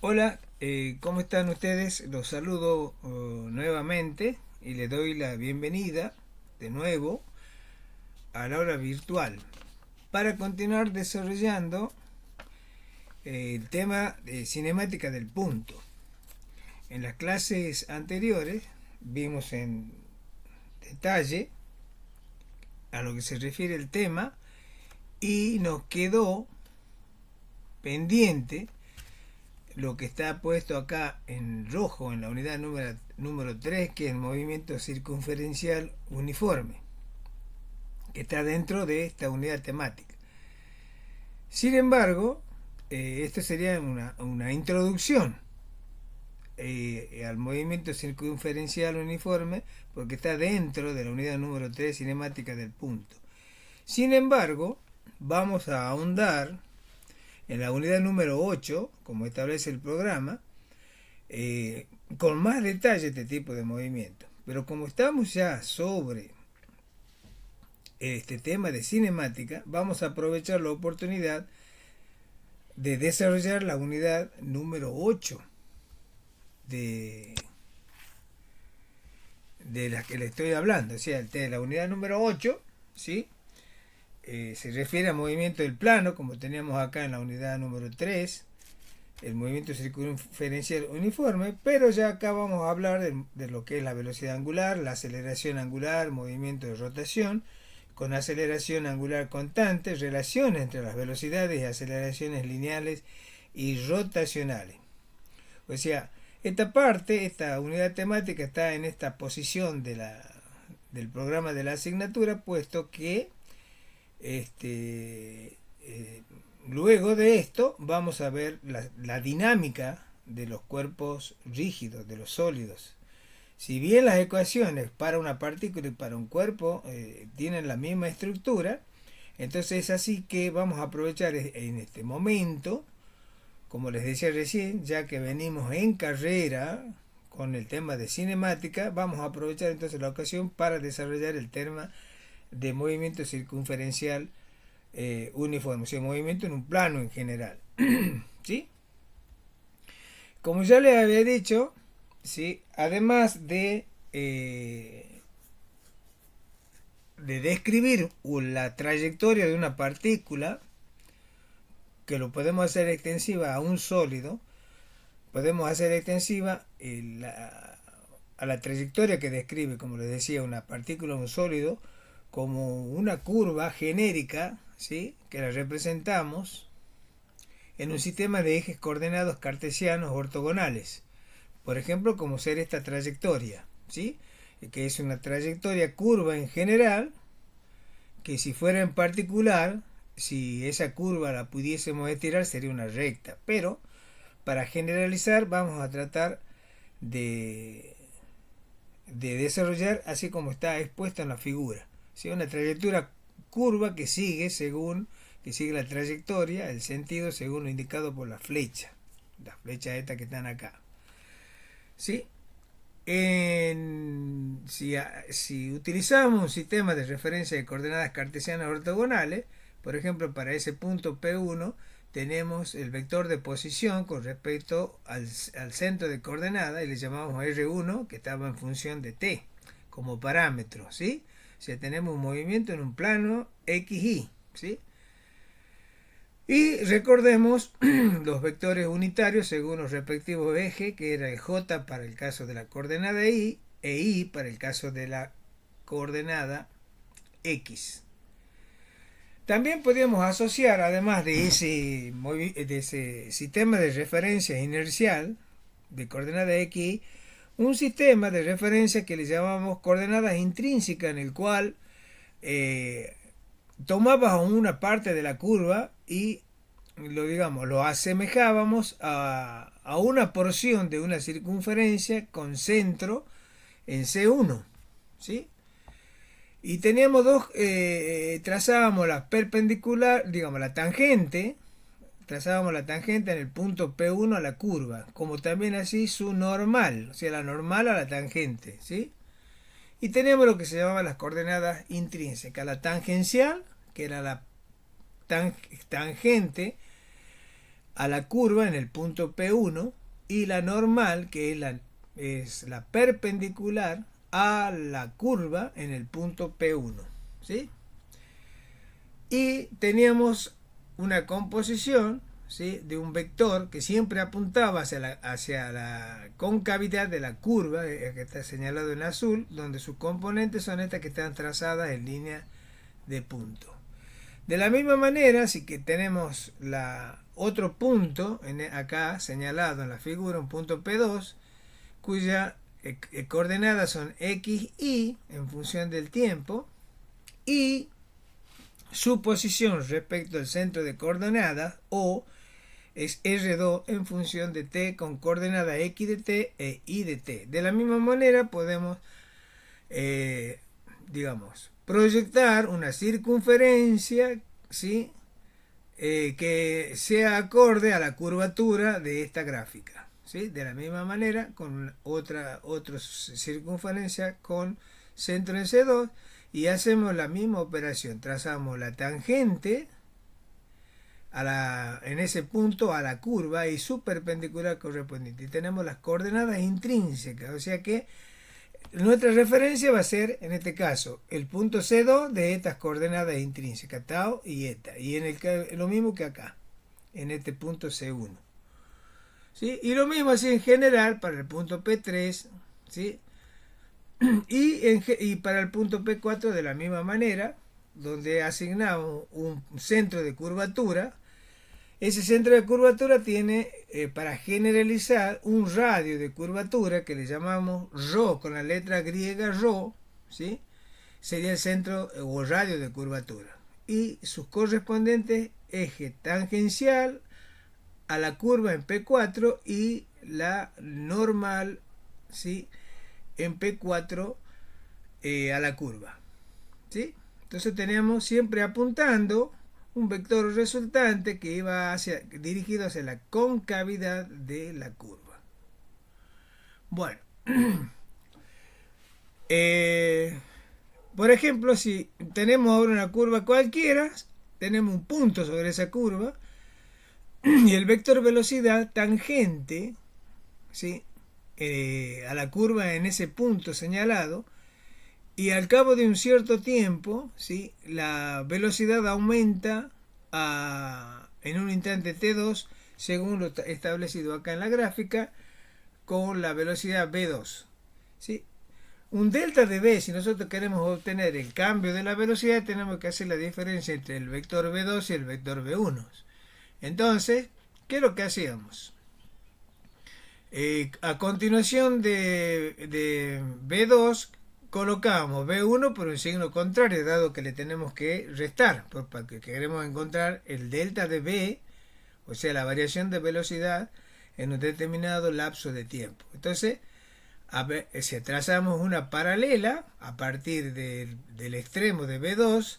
Hola, ¿cómo están ustedes? Los saludo nuevamente y les doy la bienvenida de nuevo a la hora virtual para continuar desarrollando el tema de cinemática del punto. En las clases anteriores vimos en detalle a lo que se refiere el tema y nos quedó pendiente lo que está puesto acá en rojo en la unidad número 3, que es el movimiento circunferencial uniforme, que está dentro de esta unidad temática. Sin embargo, esto sería una introducción al movimiento circunferencial uniforme, porque está dentro de la unidad número 3 cinemática del punto. Sin embargo, vamos a ahondar en la unidad número 8, como establece el programa, con más detalle este tipo de movimiento. Pero como estamos ya sobre este tema de cinemática, vamos a aprovechar la oportunidad de desarrollar la unidad número 8 de, de la que le estoy hablando. O sea, la unidad número 8, ¿sí? Se refiere al movimiento del plano, como teníamos acá en la unidad número 3, el movimiento circunferencial uniforme, pero ya acá vamos a hablar de lo que es la velocidad angular, la aceleración angular, movimiento de rotación, con aceleración angular constante, relaciones entre las velocidades y aceleraciones lineales y rotacionales. O sea, esta parte, esta unidad temática está en esta posición del programa de la asignatura, puesto que luego de esto vamos a ver la dinámica de los cuerpos rígidos, de los sólidos. Si bien las ecuaciones para una partícula y para un cuerpo tienen la misma estructura, entonces es así que vamos a aprovechar en este momento, como les decía recién, ya que venimos en carrera con el tema de cinemática, vamos a aprovechar entonces la ocasión para desarrollar el tema de movimiento circunferencial uniforme, o sea, movimiento en un plano en general. ¿Sí? Como ya les había dicho, ¿sí? Además de describir la trayectoria de una partícula, que lo podemos hacer extensiva a un sólido, podemos hacer extensiva a la trayectoria que describe, como les decía, una partícula o un sólido, como una curva genérica, ¿sí? Que la representamos en un sistema de ejes coordenados cartesianos ortogonales. Por ejemplo, como ser esta trayectoria, ¿sí? Que es una trayectoria curva en general, que si fuera en particular, si esa curva la pudiésemos estirar, sería una recta. Pero para generalizar vamos a tratar de, de desarrollar así como está expuesta en la figura, ¿sí? Una trayectoria curva que sigue la trayectoria, el sentido según lo indicado por la flecha, las flechas estas que están acá, ¿sí? Si utilizamos un sistema de referencia de coordenadas cartesianas ortogonales, por ejemplo, para ese punto P1 tenemos el vector de posición con respecto al centro de coordenada y le llamamos R1, que estaba en función de t como parámetro, ¿sí? O sea, tenemos un movimiento en un plano XY, ¿sí? Y recordemos los vectores unitarios según los respectivos ejes, que era el J para el caso de la coordenada Y e I para el caso de la coordenada X. También podríamos asociar, además de ese sistema de referencia inercial de coordenada X, un sistema de referencia que le llamamos coordenadas intrínsecas, en el cual tomábamos una parte de la curva y lo asemejábamos a una porción de una circunferencia con centro en C1, ¿sí? Y teníamos trazábamos la perpendicular, digamos la tangente, trazábamos la tangente en el punto P1 a la curva, como también así su normal, o sea, la normal a la tangente, ¿sí? Y teníamos lo que se llamaban las coordenadas intrínsecas, la tangencial, que era la tangente a la curva en el punto P1 y la normal, que es la perpendicular a la curva en el punto P1, ¿sí? Y teníamos una composición, ¿sí?, de un vector que siempre apuntaba hacia la concavidad de la curva, que está señalado en azul, donde sus componentes son estas que están trazadas en línea de punto. De la misma manera, si que tenemos otro punto acá señalado en la figura, un punto P2, cuya coordenadas son x, y en función del tiempo, y su posición respecto al centro de coordenadas, o es R2 en función de t con coordenada x de t e y de t. De la misma manera podemos, proyectar una circunferencia, ¿sí?, que sea acorde a la curvatura de esta gráfica, ¿sí? De la misma manera, con otra circunferencia con centro en C2, y hacemos la misma operación. Trazamos la tangente en ese punto a la curva y su perpendicular correspondiente. Y tenemos las coordenadas intrínsecas, o sea que nuestra referencia va a ser, en este caso, el punto C2 de estas coordenadas intrínsecas, tau y eta. Y lo mismo que acá, en este punto C1. ¿Sí? Y lo mismo así en general para el punto P3, ¿sí? Y para el punto P4 de la misma manera, donde asignamos un centro de curvatura. Ese centro de curvatura tiene, para generalizar, un radio de curvatura que le llamamos ρ, con la letra griega ρ, ¿sí? Sería el centro o radio de curvatura. Y sus correspondientes eje tangencial a la curva en P4 y la normal, ¿sí?, en P4 a la curva, ¿sí? Entonces tenemos siempre apuntando un vector resultante que iba dirigido hacia la concavidad de la curva. Bueno, por ejemplo, si tenemos ahora una curva cualquiera, tenemos un punto sobre esa curva y el vector velocidad tangente, ¿sí?, a la curva en ese punto señalado, y al cabo de un cierto tiempo, ¿sí?, la velocidad aumenta en un instante t2, según lo establecido acá en la gráfica, con la velocidad v2, ¿sí? Un delta de v, si nosotros queremos obtener el cambio de la velocidad, tenemos que hacer la diferencia entre el vector v2 y el vector v1. Entonces, ¿qué es lo que hacíamos? A continuación de v2, colocamos v1 por un signo contrario, dado que le tenemos que restar, porque queremos encontrar el delta de v, o sea, la variación de velocidad en un determinado lapso de tiempo. Entonces, si trazamos una paralela a partir del extremo de v2,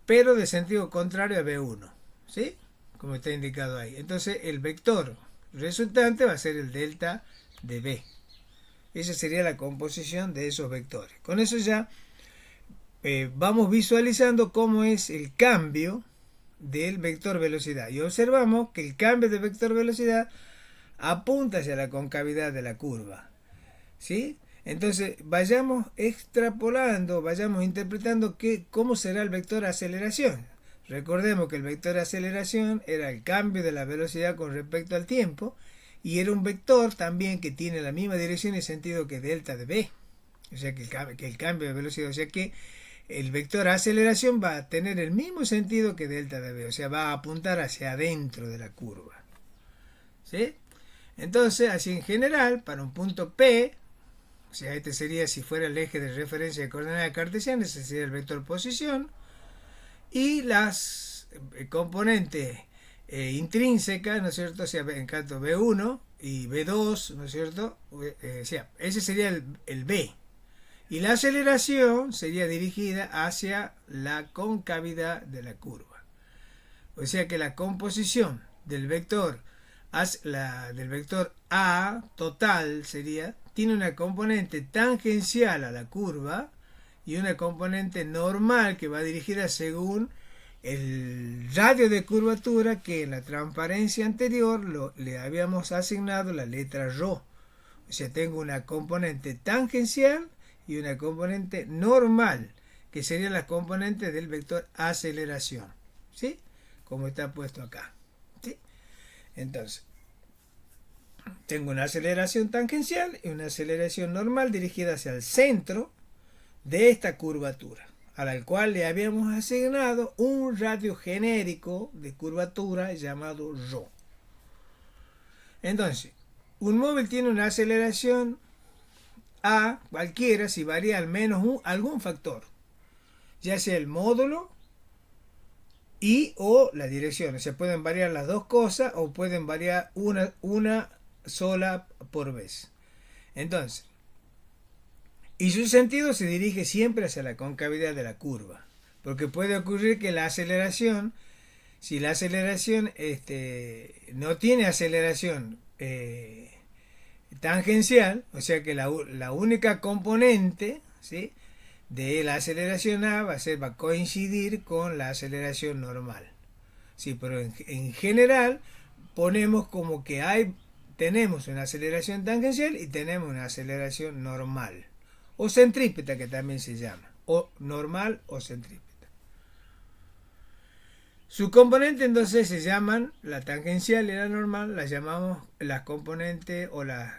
pero de sentido contrario a v1, ¿sí?, como está indicado ahí. Entonces, el vector resultante va a ser el delta de v. Esa sería la composición de esos vectores. Con eso ya vamos visualizando cómo es el cambio del vector velocidad. Y observamos que el cambio de vector velocidad apunta hacia la concavidad de la curva, ¿sí? Entonces vayamos extrapolando, vayamos interpretando cómo será el vector aceleración. Recordemos que el vector aceleración era el cambio de la velocidad con respecto al tiempo, y era un vector también que tiene la misma dirección y sentido que delta de v, o sea que el cambio de velocidad, o sea que el vector aceleración va a tener el mismo sentido que delta de v, o sea, va a apuntar hacia adentro de la curva, ¿sí? Entonces, así en general, para un punto P, o sea, este sería, si fuera el eje de referencia de coordenadas cartesianas, ese sería el vector posición, y las componentes intrínsecas, ¿no es cierto?, o sea, en caso V1 y V2, ¿no es cierto?, o sea, ese sería el V. Y la aceleración sería dirigida hacia la concavidad de la curva. O sea que la composición del vector A total tiene una componente tangencial a la curva y una componente normal que va dirigida según el radio de curvatura que en la transparencia anterior le habíamos asignado la letra ρ. O sea, tengo una componente tangencial y una componente normal, que sería la componente del vector aceleración, ¿sí? Como está puesto acá, ¿sí? Entonces, tengo una aceleración tangencial y una aceleración normal dirigida hacia el centro de esta curvatura, a la cual le habíamos asignado un radio genérico de curvatura llamado ρ. Entonces, un móvil tiene una aceleración a cualquiera si varía al menos algún factor, ya sea el módulo y o la dirección. O sea, pueden variar las dos cosas o pueden variar una sola por vez. Entonces, y su sentido se dirige siempre hacia la concavidad de la curva, porque puede ocurrir que la aceleración, si la aceleración no tiene aceleración tangencial, o sea que la única componente, ¿sí?, de la aceleración A va a coincidir con la aceleración normal. Sí, pero en general ponemos como que tenemos una aceleración tangencial y tenemos una aceleración normal, o centrípeta, que también se llama, o normal o centrípeta. Sus componentes entonces se llaman, la tangencial y la normal, las llamamos las componentes o las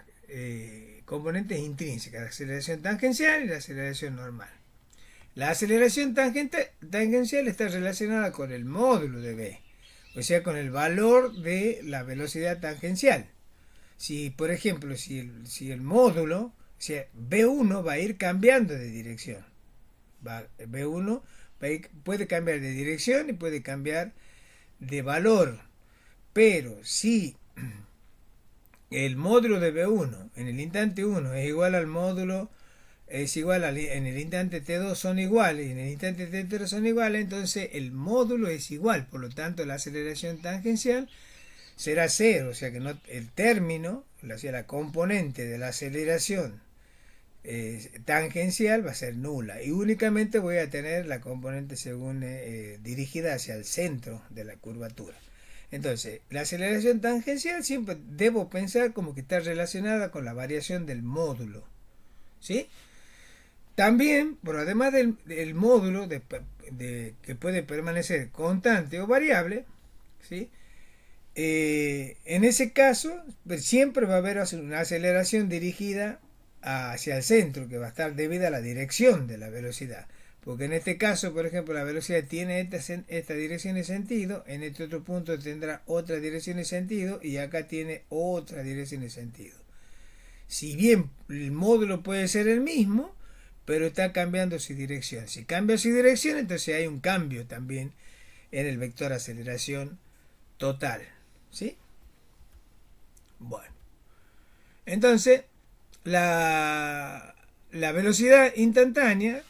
componentes intrínsecas, la aceleración tangencial y la aceleración normal. La aceleración tangencial está relacionada con el módulo de B, o sea, con el valor de la velocidad tangencial. Si, por ejemplo, si el módulo, o sea, B1 va a ir cambiando de dirección. B1 puede cambiar de dirección y puede cambiar de valor. Pero si el módulo de B1 en el instante 1 es igual al módulo, en el instante T2 son iguales y en el instante T3 son iguales, entonces el módulo es igual, por lo tanto la aceleración tangencial será cero, o sea que el término, o sea, la componente de la aceleración tangencial va a ser nula y únicamente voy a tener la componente según dirigida hacia el centro de la curvatura. Entonces, la aceleración tangencial siempre debo pensar como que está relacionada con la variación del módulo, ¿sí? También, pero además del módulo que puede permanecer constante o variable, ¿sí?, en ese caso siempre va a haber una aceleración dirigida hacia el centro, que va a estar debida a la dirección de la velocidad, porque en este caso, por ejemplo, la velocidad tiene esta dirección y sentido, en este otro punto tendrá otra dirección y sentido, y acá tiene otra dirección y sentido. Si bien el módulo puede ser el mismo, pero está cambiando su dirección. Si cambia su dirección, entonces hay un cambio también en el vector aceleración total, ¿sí? Bueno, entonces la velocidad instantánea,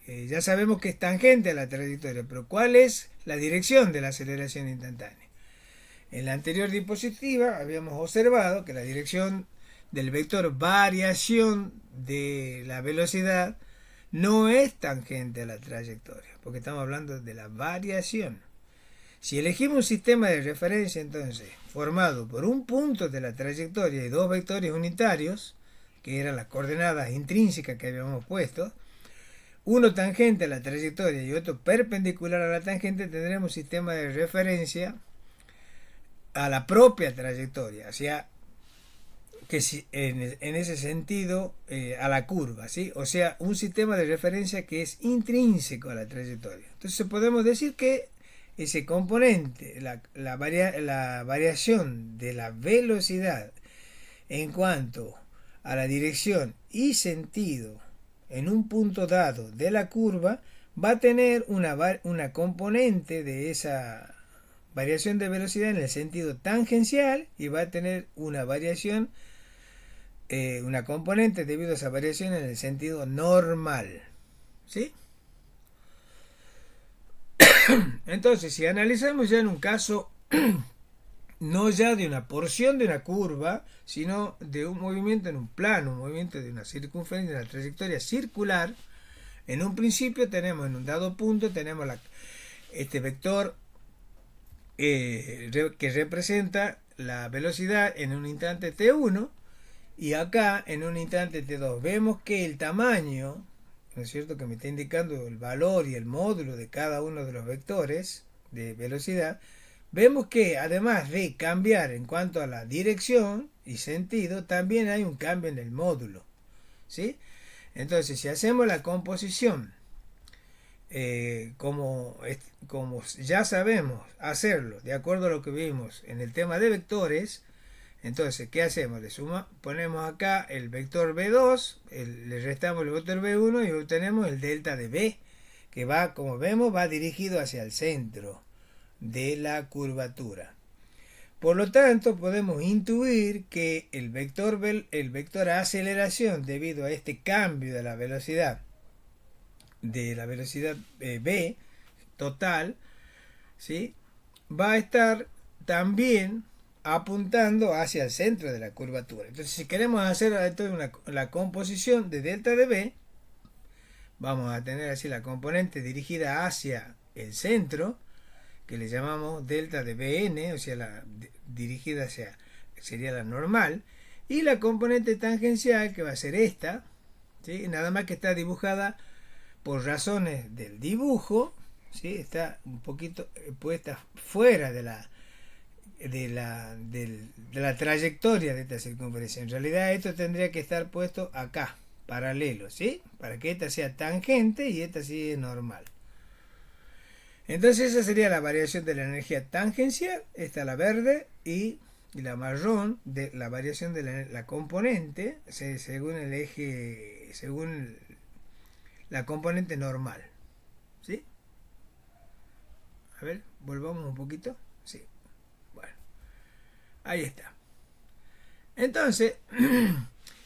ya sabemos que es tangente a la trayectoria, pero ¿cuál es la dirección de la aceleración instantánea? En la anterior diapositiva habíamos observado que la dirección del vector variación de la velocidad no es tangente a la trayectoria, porque estamos hablando de la variación. Si elegimos un sistema de referencia entonces formado por un punto de la trayectoria y dos vectores unitarios, que eran las coordenadas intrínsecas que habíamos puesto, uno tangente a la trayectoria y otro perpendicular a la tangente, tendremos un sistema de referencia a la propia trayectoria, o sea, que en ese sentido a la curva, ¿sí? O sea, un sistema de referencia que es intrínseco a la trayectoria. Entonces podemos decir que ese componente, la variación de la velocidad en cuanto a la dirección y sentido en un punto dado de la curva, va a tener una componente de esa variación de velocidad en el sentido tangencial y va a tener una variación, una componente debido a esa variación en el sentido normal, ¿sí? Entonces, si analizamos ya en un caso no ya de una porción de una curva, sino de un movimiento en un plano, un movimiento de una circunferencia, de una trayectoria circular, en un principio tenemos, en un dado punto, tenemos este vector que representa la velocidad en un instante t1 y acá en un instante t2. Vemos que el tamaño, ¿no es cierto?, que me está indicando el valor y el módulo de cada uno de los vectores de velocidad. Vemos que además de cambiar en cuanto a la dirección y sentido, también hay un cambio en el módulo, ¿sí? Entonces, si hacemos la composición como ya sabemos hacerlo de acuerdo a lo que vimos en el tema de vectores, entonces, ¿qué hacemos? Ponemos acá el vector B2, le restamos el vector B1 y obtenemos el delta de B, que va, como vemos, va dirigido hacia el centro de la curvatura. Por lo tanto, podemos intuir que el vector aceleración, debido a este cambio de la velocidad B total, ¿sí?, va a estar también apuntando hacia el centro de la curvatura. Entonces, si queremos hacer la composición de delta de B, vamos a tener así la componente dirigida hacia el centro, que le llamamos delta de Bn, o sea, dirigida hacia, sería la normal, y la componente tangencial, que va a ser esta, ¿sí?, nada más que está dibujada por razones del dibujo, ¿sí?, está un poquito puesta fuera de la trayectoria de esta circunferencia. En realidad esto tendría que estar puesto acá, paralelo, ¿sí?, para que esta sea tangente y esta sí es normal. Entonces esa sería la variación de la energía tangencial, esta la verde, y la marrón de la variación de la componente según el eje, según la componente normal, ¿sí? A ver, volvamos un poquito. Sí. Bueno, ahí está. Entonces,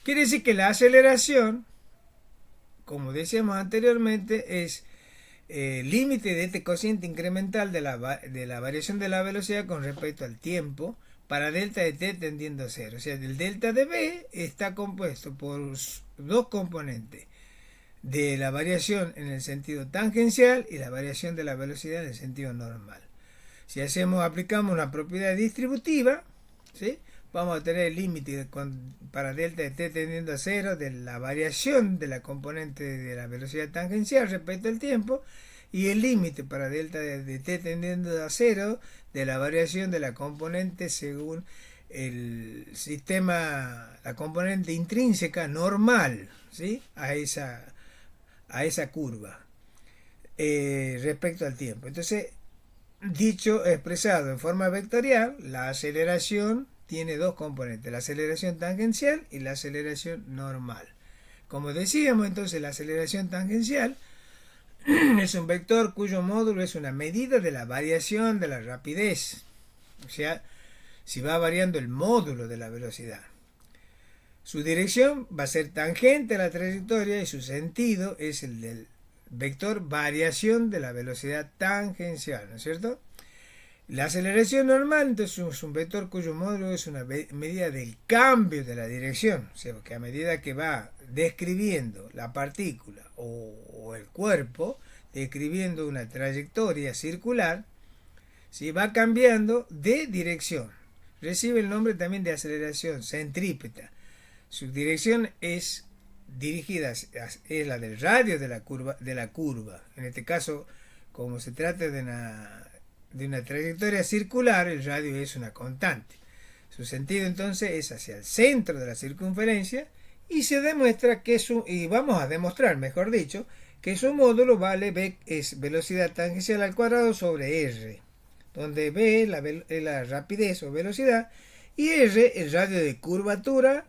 quiere decir que la aceleración, como decíamos anteriormente, es límite de este cociente incremental de la variación de la velocidad con respecto al tiempo para delta de t tendiendo a cero. O sea, el delta de b está compuesto por dos componentes, de la variación en el sentido tangencial y la variación de la velocidad en el sentido normal. Si aplicamos una propiedad distributiva, ¿sí?, vamos a tener el límite para delta de t tendiendo a cero de la variación de la componente de la velocidad tangencial respecto al tiempo, y el límite para delta de t tendiendo a cero de la variación de la componente según el sistema, la componente intrínseca normal, ¿sí?, a esa curva respecto al tiempo. Entonces, dicho expresado en forma vectorial, la aceleración tiene dos componentes, la aceleración tangencial y la aceleración normal. Como decíamos, entonces, la aceleración tangencial es un vector cuyo módulo es una medida de la variación de la rapidez, o sea, si va variando el módulo de la velocidad. Su dirección va a ser tangente a la trayectoria y su sentido es el del vector variación de la velocidad tangencial, ¿no es cierto? La aceleración normal, entonces, es un vector cuyo módulo es una medida del cambio de la dirección, o sea, que a medida que va describiendo la partícula o el cuerpo, describiendo una trayectoria circular, ¿sí?, va cambiando de dirección. Recibe el nombre también de aceleración centrípeta. Su dirección es dirigida, es la del radio de la curva. En este caso, como se trata de una trayectoria circular, el radio es una constante. Su sentido entonces es hacia el centro de la circunferencia, y se demuestra que y vamos a demostrar, mejor dicho, que su módulo vale B es velocidad tangencial al cuadrado sobre R, donde B es la rapidez o velocidad y R el radio de curvatura,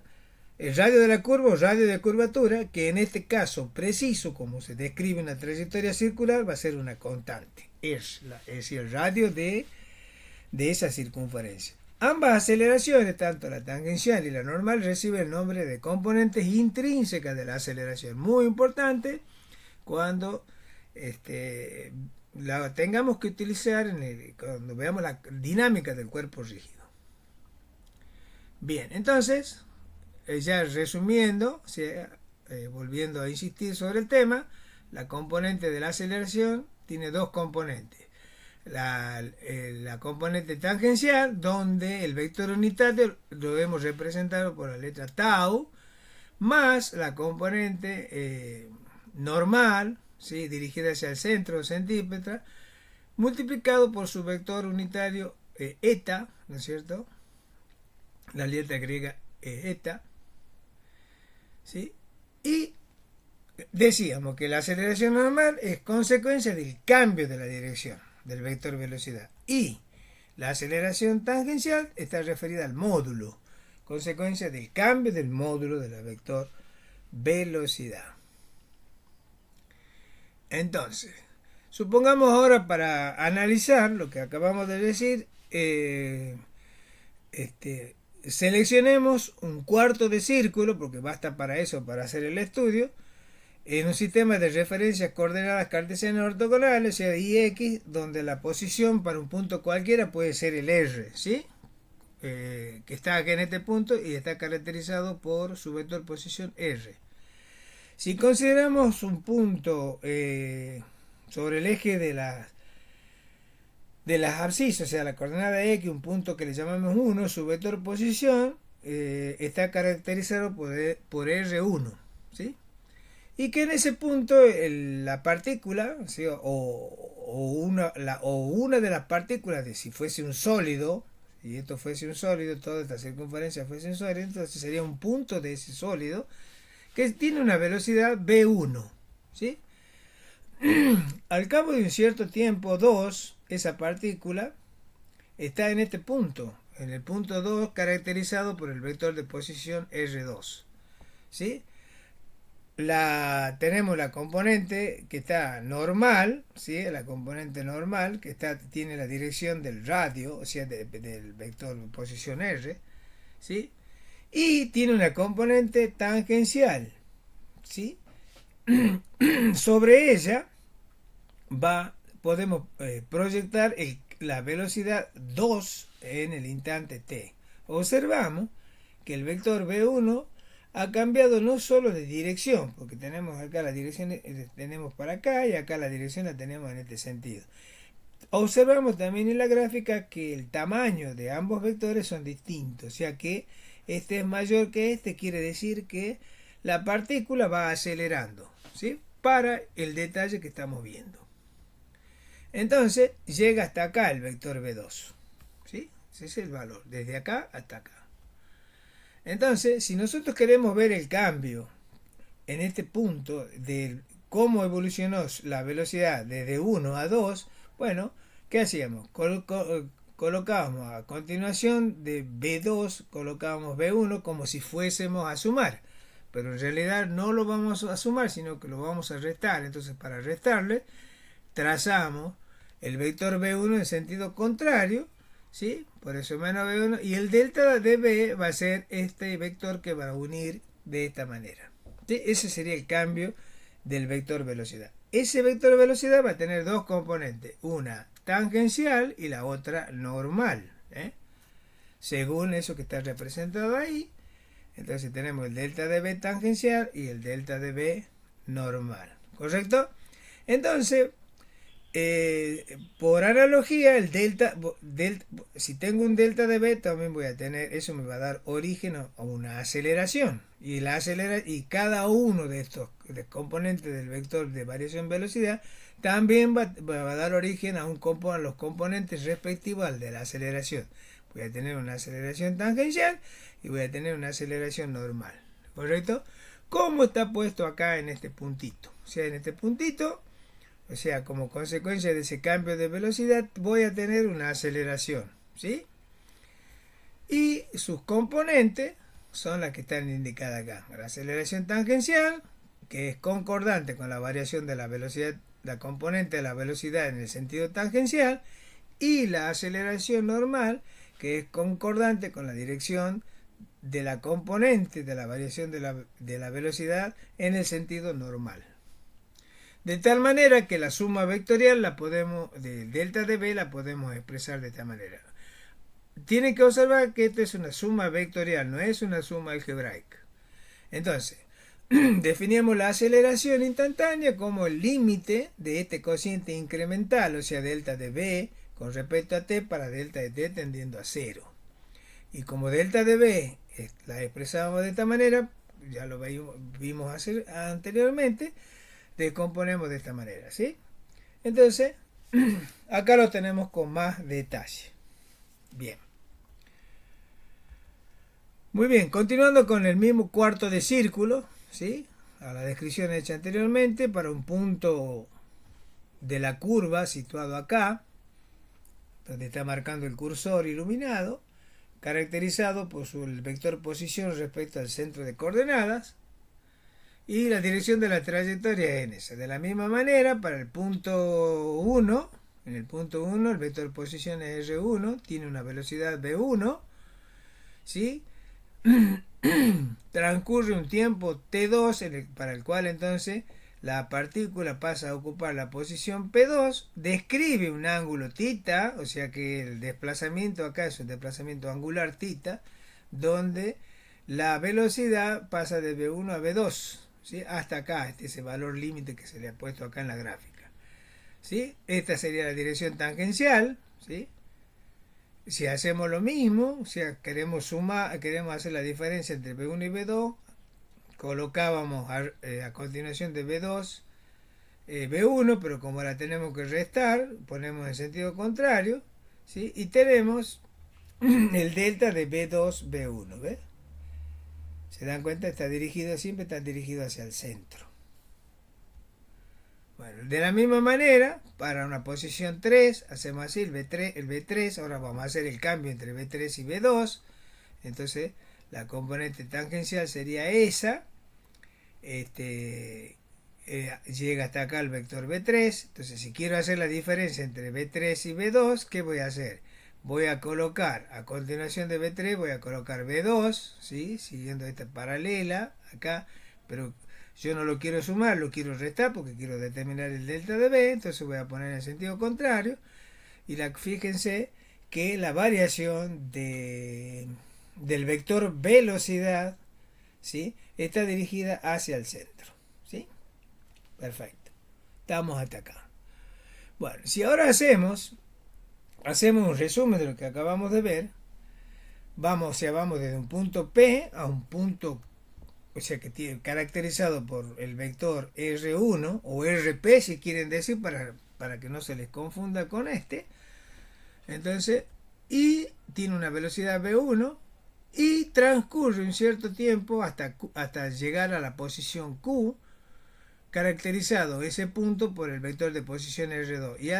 el radio de la curva o radio de curvatura, que en este caso preciso, como se describe una trayectoria circular, va a ser una constante. Es decir, el radio de esa circunferencia. Ambas aceleraciones, tanto la tangencial y la normal, reciben el nombre de componentes intrínsecas de la aceleración. Muy importante cuando la tengamos que utilizar cuando veamos la dinámica del cuerpo rígido. Bien, entonces, ya resumiendo, volviendo a insistir sobre el tema, la componente de la aceleración tiene dos componentes. la componente tangencial, donde el vector unitario lo hemos representado por la letra tau, más la componente normal, ¿sí? Dirigida hacia el centro o centípetra, multiplicado por su vector unitario eta, ¿no es cierto? La letra griega eta, ¿sí? Y decíamos que la aceleración normal es consecuencia del cambio de la dirección del vector velocidad, y la aceleración tangencial está referida al módulo, consecuencia del cambio del módulo de la vector velocidad. Entonces, supongamos ahora, para analizar lo que acabamos de decir, seleccionemos un cuarto de círculo, porque basta para eso, para hacer el estudio, en un sistema de referencias coordenadas cartesianas ortogonales, o sea, y x, donde la posición para un punto cualquiera puede ser el r, ¿sí? Que está aquí en este punto y está caracterizado por su vector posición r. Si consideramos un punto sobre el eje de las abscisas, o sea, la coordenada x, un punto que le llamamos 1, su vector posición está caracterizado por R1, ¿sí? Y que en ese punto la partícula, ¿sí? o una de las partículas, si fuese un sólido, y esto fuese un sólido, toda esta circunferencia fuese un sólido, entonces sería un punto de ese sólido que tiene una velocidad v1, ¿sí? Al cabo de un cierto tiempo, 2, esa partícula está en este punto, en el punto 2, caracterizado por el vector de posición R2, ¿sí? Tenemos la componente que está normal, ¿sí? La componente normal que tiene la dirección del radio, o sea, del vector de posición R, ¿sí? Y tiene una componente tangencial, ¿sí? Sobre ella podemos proyectar la velocidad 2 en el instante t. Observamos que el vector v1 ha cambiado no solo de dirección, porque tenemos acá la dirección, tenemos para acá, y acá la dirección la tenemos en este sentido. Observamos también en la gráfica que el tamaño de ambos vectores son distintos, o sea que este es mayor que este, quiere decir que la partícula va acelerando, ¿sí? Para el detalle que estamos viendo. Entonces llega hasta acá el vector v2, ¿sí? Ese es el valor, desde acá hasta acá. Entonces, si nosotros queremos ver el cambio en este punto de cómo evolucionó la velocidad desde 1 a 2, bueno, ¿qué hacíamos? Colocábamos a continuación de V2, colocábamos V1 como si fuésemos a sumar, pero en realidad no lo vamos a sumar, sino que lo vamos a restar. Entonces, para restarle, trazamos el vector V1 en sentido contrario, ¿sí? Por eso menos V1, y el delta de V va a ser este vector que va a unir de esta manera, ¿sí? Ese sería el cambio del vector velocidad. Ese vector velocidad va a tener dos componentes, una tangencial y la otra normal, según eso que está representado ahí. Entonces tenemos el delta de V tangencial y el delta de V normal, ¿correcto? Entonces, por analogía, si tengo un delta de V, también voy a tener, eso me va a dar origen a una aceleración, y cada uno de estos componentes del vector de variación velocidad también va a dar origen a los componentes respectivos al de la aceleración. Voy a tener una aceleración tangencial y voy a tener una aceleración normal, ¿correcto? ¿Cómo está puesto acá en este puntito? O sea, en este puntito, o sea, como consecuencia de ese cambio de velocidad, voy a tener una aceleración, ¿sí? Y sus componentes son las que están indicadas acá. La aceleración tangencial, que es concordante con la variación de la velocidad, la componente de la velocidad en el sentido tangencial, y la aceleración normal, que es concordante con la dirección de la componente de la variación de la velocidad en el sentido normal. De tal manera que la suma vectorial del delta de V la podemos expresar de esta manera. Tienen que observar que esta es una suma vectorial, no es una suma algebraica. Entonces, definíamos la aceleración instantánea como el límite de este cociente incremental, o sea, delta de b con respecto a t para delta de t tendiendo a cero. Y como delta de b la expresamos de esta manera, ya lo vimos hacer anteriormente, descomponemos de esta manera, ¿sí? Entonces, acá lo tenemos con más detalle. Bien. Muy bien, continuando con el mismo cuarto de círculo, ¿sí? A la descripción hecha anteriormente, para un punto de la curva situado acá, donde está marcando el cursor iluminado, caracterizado por su vector posición respecto al centro de coordenadas, y la dirección de la trayectoria es en esa. De la misma manera, para el punto 1, en el punto 1 el vector posición es R1, tiene una velocidad V1, ¿sí? Transcurre un tiempo T2 para el cual entonces la partícula pasa a ocupar la posición P2, describe un ángulo θ, o sea que el desplazamiento acá es un desplazamiento angular θ, donde la velocidad pasa de V1 a V2, ¿sí? Hasta acá, este es el valor límite que se le ha puesto acá en la gráfica, ¿sí? Esta sería la dirección tangencial, ¿sí? Si hacemos lo mismo, o sea, queremos sumar, queremos hacer la diferencia entre V1 y V2, colocábamos a continuación de V2 V1, pero como la tenemos que restar, ponemos en sentido contrario, ¿sí? Y tenemos el delta de V2 V1, ¿ves? ¿Se dan cuenta? Siempre está dirigido hacia el centro. Bueno, de la misma manera, para una posición 3, hacemos así el V3, ahora vamos a hacer el cambio entre V3 y V2, entonces la componente tangencial sería esa, llega hasta acá el vector V3, entonces si quiero hacer la diferencia entre V3 y V2, ¿qué voy a hacer? Voy a colocar, a continuación de V3, voy a colocar V2, ¿sí? Siguiendo esta paralela acá, pero yo no lo quiero sumar, lo quiero restar porque quiero determinar el delta de B, entonces voy a poner en sentido contrario, y fíjense que la variación del vector velocidad, ¿sí? Está dirigida hacia el centro, ¿sí? Perfecto. Estamos hasta acá. Bueno, si ahora hacemos un resumen de lo que acabamos de ver, vamos desde un punto P a un punto, o sea, que tiene caracterizado por el vector R1 o RP, si quieren decir, para que no se les confunda con este. Entonces, y tiene una velocidad V1 y transcurre un cierto tiempo hasta llegar a la posición Q, caracterizado ese punto por el vector de posición R2. Y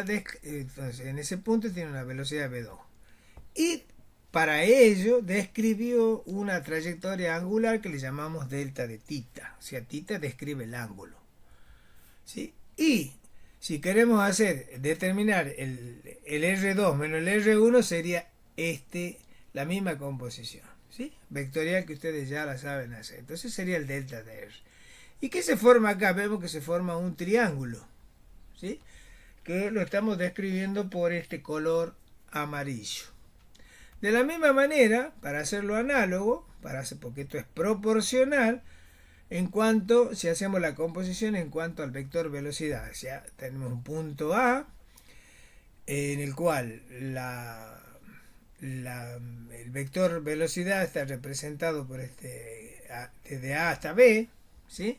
entonces, en ese punto tiene una velocidad V2. Y para ello describió una trayectoria angular que le llamamos delta de θ. O sea, θ describe el ángulo, ¿sí? Y si queremos determinar el R2 menos el R1, sería la misma composición, ¿sí? Vectorial, que ustedes ya la saben hacer. Entonces sería el delta de R. ¿Y qué se forma acá? Vemos que se forma un triángulo, ¿sí? Que lo estamos describiendo por este color amarillo. De la misma manera, para hacerlo análogo, porque esto es proporcional, si hacemos la composición en cuanto al vector velocidad. O sea, tenemos un punto A, en el cual el vector velocidad está representado por desde A hasta B, ¿sí?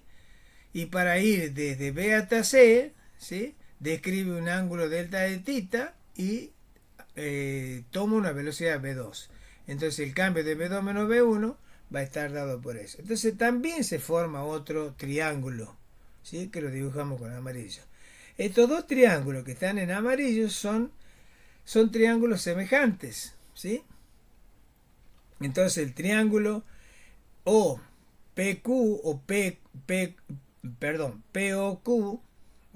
Y para ir desde B hasta C, ¿sí? Describe un ángulo delta de θ y toma una velocidad V2. Entonces el cambio de V2 menos V1 va a estar dado por eso. Entonces también se forma otro triángulo, ¿sí? Que lo dibujamos con amarillo. Estos dos triángulos que están en amarillo son triángulos semejantes, ¿sí? Entonces el triángulo OPQ o POQ, o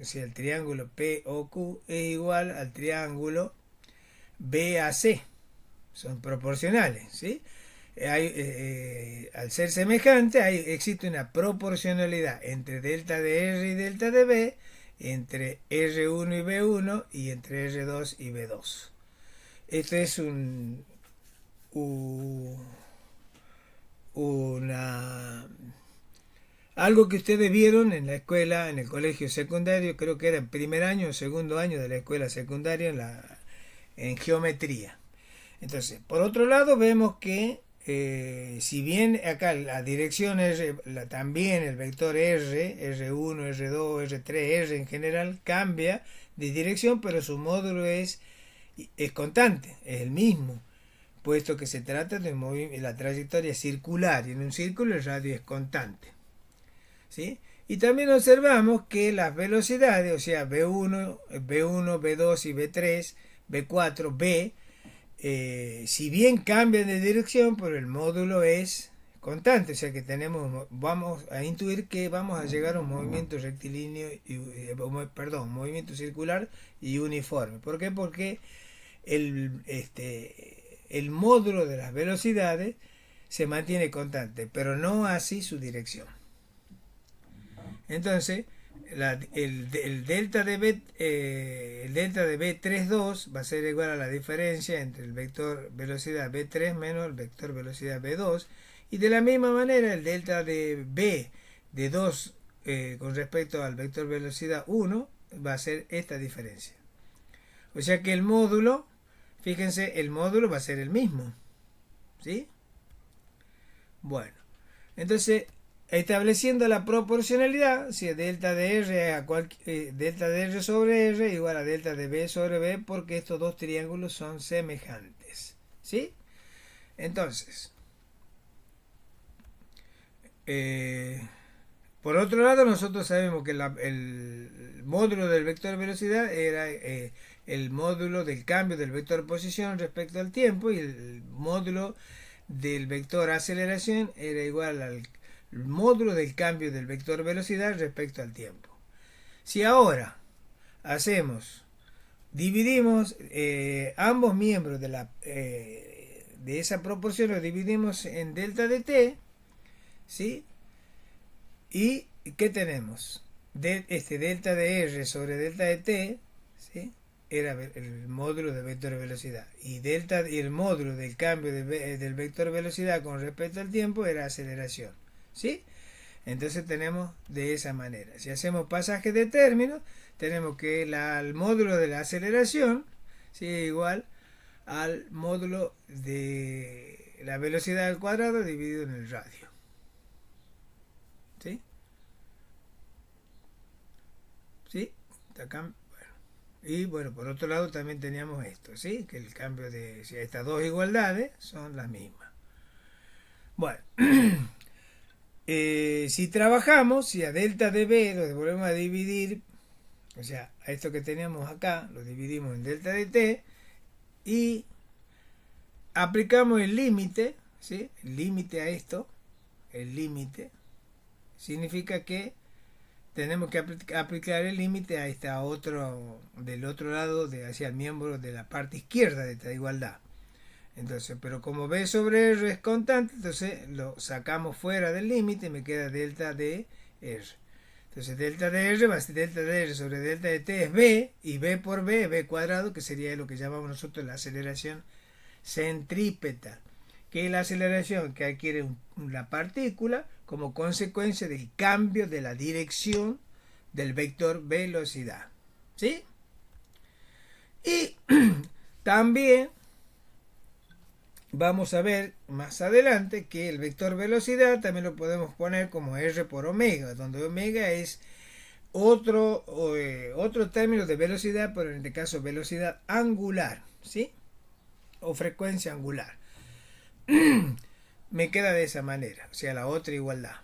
sea, el triángulo POQ es igual al triángulo BAC. Son proporcionales, ¿sí? Al ser semejante, existe una proporcionalidad entre delta de R y delta de B, entre R1 y B1 y entre R2 y B2. Este es una Algo que ustedes vieron en la escuela, en el colegio secundario, creo que era el primer año o segundo año de la escuela secundaria en geometría. Entonces, por otro lado, vemos que si bien acá la dirección R, también el vector R, R1, R2, R3, R en general, cambia de dirección, pero su módulo es constante, es el mismo, puesto que se trata de la trayectoria circular y en un círculo el radio es constante. ¿Sí? Y también observamos que las velocidades, o sea, B1, B2 y B3, B4, B, si bien cambian de dirección, pero el módulo es constante, o sea que vamos a intuir que vamos a llegar a un movimiento rectilíneo, un movimiento circular y uniforme. ¿Por qué? Porque el módulo de las velocidades se mantiene constante, pero no así su dirección. Entonces, el delta de B32 va a ser igual a la diferencia entre el vector velocidad B3 menos el vector velocidad B2, y de la misma manera el delta de B de 2 con respecto al vector velocidad 1 va a ser esta diferencia. O sea que el módulo, fíjense, el módulo va a ser el mismo, ¿sí? Bueno, entonces, estableciendo la proporcionalidad, si delta de R delta de R sobre R igual a delta de B sobre B, porque estos dos triángulos son semejantes, ¿sí? Entonces, por otro lado, nosotros sabemos que el módulo del vector velocidad era el módulo del cambio del vector posición respecto al tiempo, y el módulo del vector aceleración era igual al módulo del cambio del vector velocidad respecto al tiempo. Si ahora dividimos ambos miembros de esa proporción, los dividimos en delta de t, ¿sí? ¿Y qué tenemos? Delta de r sobre delta de t, ¿sí? Era el módulo de vector de velocidad, y el módulo del cambio del vector velocidad con respecto al tiempo era aceleración, ¿sí? Entonces tenemos de esa manera. Si hacemos pasaje de términos, tenemos que el módulo de la aceleración, ¿sí?, igual al módulo de la velocidad al cuadrado dividido en el radio, ¿sí? ¿Sí? Acá. Y bueno, por otro lado también teníamos esto, ¿sí? Que el cambio de estas dos igualdades son las mismas. Bueno, si trabajamos, si a delta de B lo volvemos a dividir, o sea, a esto que teníamos acá, lo dividimos en delta de T y aplicamos el límite, ¿sí? El límite a esto, el límite, significa que tenemos que aplicar el límite a del otro lado, hacia el miembro de la parte izquierda de esta igualdad. Entonces, pero como B sobre R es constante, entonces lo sacamos fuera del límite y me queda delta de R. Entonces delta de R va a ser delta de R sobre delta de T es B, y B por B, B cuadrado, que sería lo que llamamos nosotros la aceleración centrípeta, que es la aceleración que adquiere la partícula como consecuencia del cambio de la dirección del vector velocidad, ¿sí? Y también vamos a ver más adelante que el vector velocidad también lo podemos poner como R por omega, donde omega es otro término de velocidad, pero en este caso velocidad angular, ¿sí? O frecuencia angular. Me queda de esa manera, o sea, la otra igualdad,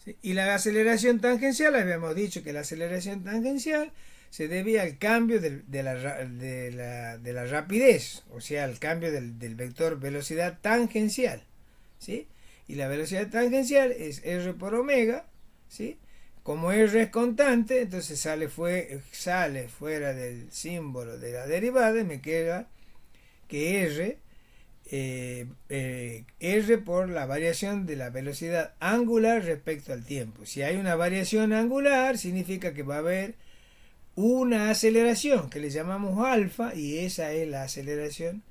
¿sí? Y la aceleración tangencial, habíamos dicho que la aceleración tangencial se debía al cambio de la rapidez, o sea, al cambio del vector velocidad tangencial, ¿sí? Y la velocidad tangencial es R por omega, ¿sí? Como R es constante, entonces sale fuera del símbolo de la derivada y me queda que R por la variación de la velocidad angular respecto al tiempo. Si hay una variación angular, significa que va a haber una aceleración que le llamamos alfa, y esa es la aceleración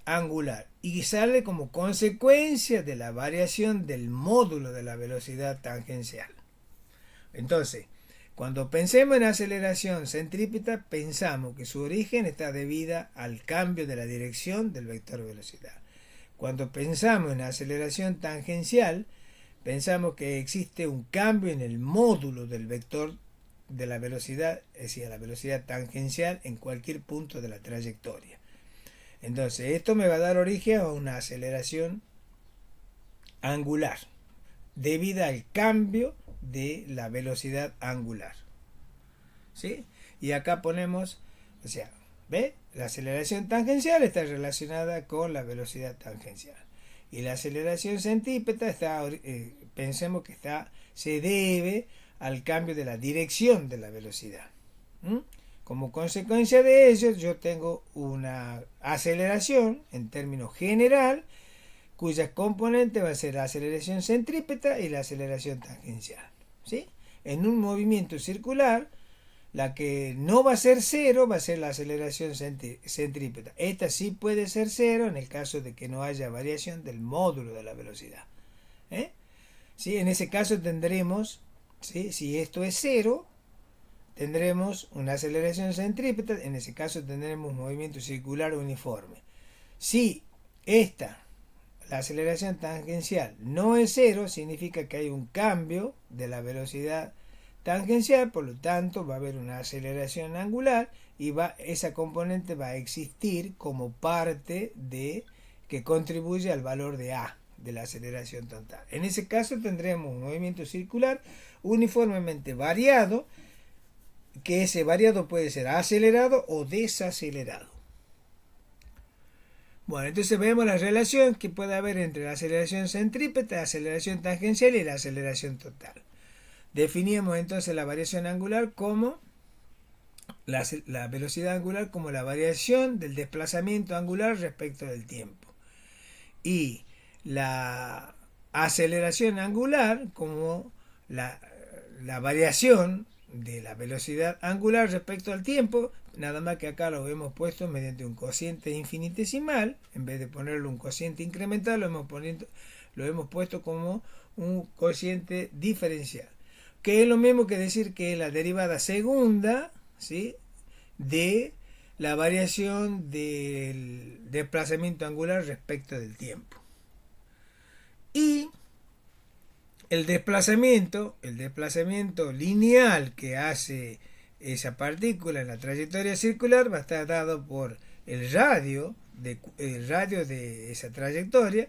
angular y sale como consecuencia de la variación del módulo de la velocidad tangencial. Entonces, cuando pensemos en aceleración centrípeta, pensamos que su origen está debida al cambio de la dirección del vector velocidad. Cuando pensamos en aceleración tangencial, pensamos que existe un cambio en el módulo del vector de la velocidad, es decir, la velocidad tangencial en cualquier punto de la trayectoria. Entonces, esto me va a dar origen a una aceleración angular, debida al cambio de la velocidad angular. ¿Sí? Y acá ponemos, o sea, ¿ve? La aceleración tangencial está relacionada con la velocidad tangencial. Y la aceleración centrípeta está, pensemos que se debe al cambio de la dirección de la velocidad. Como consecuencia de ello, yo tengo una aceleración en términos general, cuyas componentes va a ser la aceleración centrípeta y la aceleración tangencial. ¿Sí? En un movimiento circular, la que no va a ser cero va a ser la aceleración centrípeta. Esta sí puede ser cero en el caso de que no haya variación del módulo de la velocidad. ¿Sí? En ese caso tendremos, ¿sí? Si esto es cero, tendremos una aceleración centrípeta. En ese caso tendremos un movimiento circular uniforme. Si la aceleración tangencial no es cero, significa que hay un cambio de la velocidad tangencial, por lo tanto va a haber una aceleración angular y esa componente va a existir como parte que contribuye al valor de A de la aceleración total. En ese caso tendremos un movimiento circular uniformemente variado, que ese variado puede ser acelerado o desacelerado. Bueno, entonces vemos la relación que puede haber entre la aceleración centrípeta, la aceleración tangencial y la aceleración total. Definíamos entonces la variación angular como la velocidad angular como la variación del desplazamiento angular respecto del tiempo. Y la aceleración angular como la variación de la velocidad angular respecto al tiempo, nada más que acá lo hemos puesto mediante un cociente infinitesimal, en vez de ponerle un cociente incremental, lo hemos puesto como un cociente diferencial, que es lo mismo que decir que es la derivada segunda, ¿sí?, de la variación del desplazamiento angular respecto del tiempo. Y el desplazamiento lineal que hace esa partícula en la trayectoria circular va a estar dado por el radio de esa trayectoria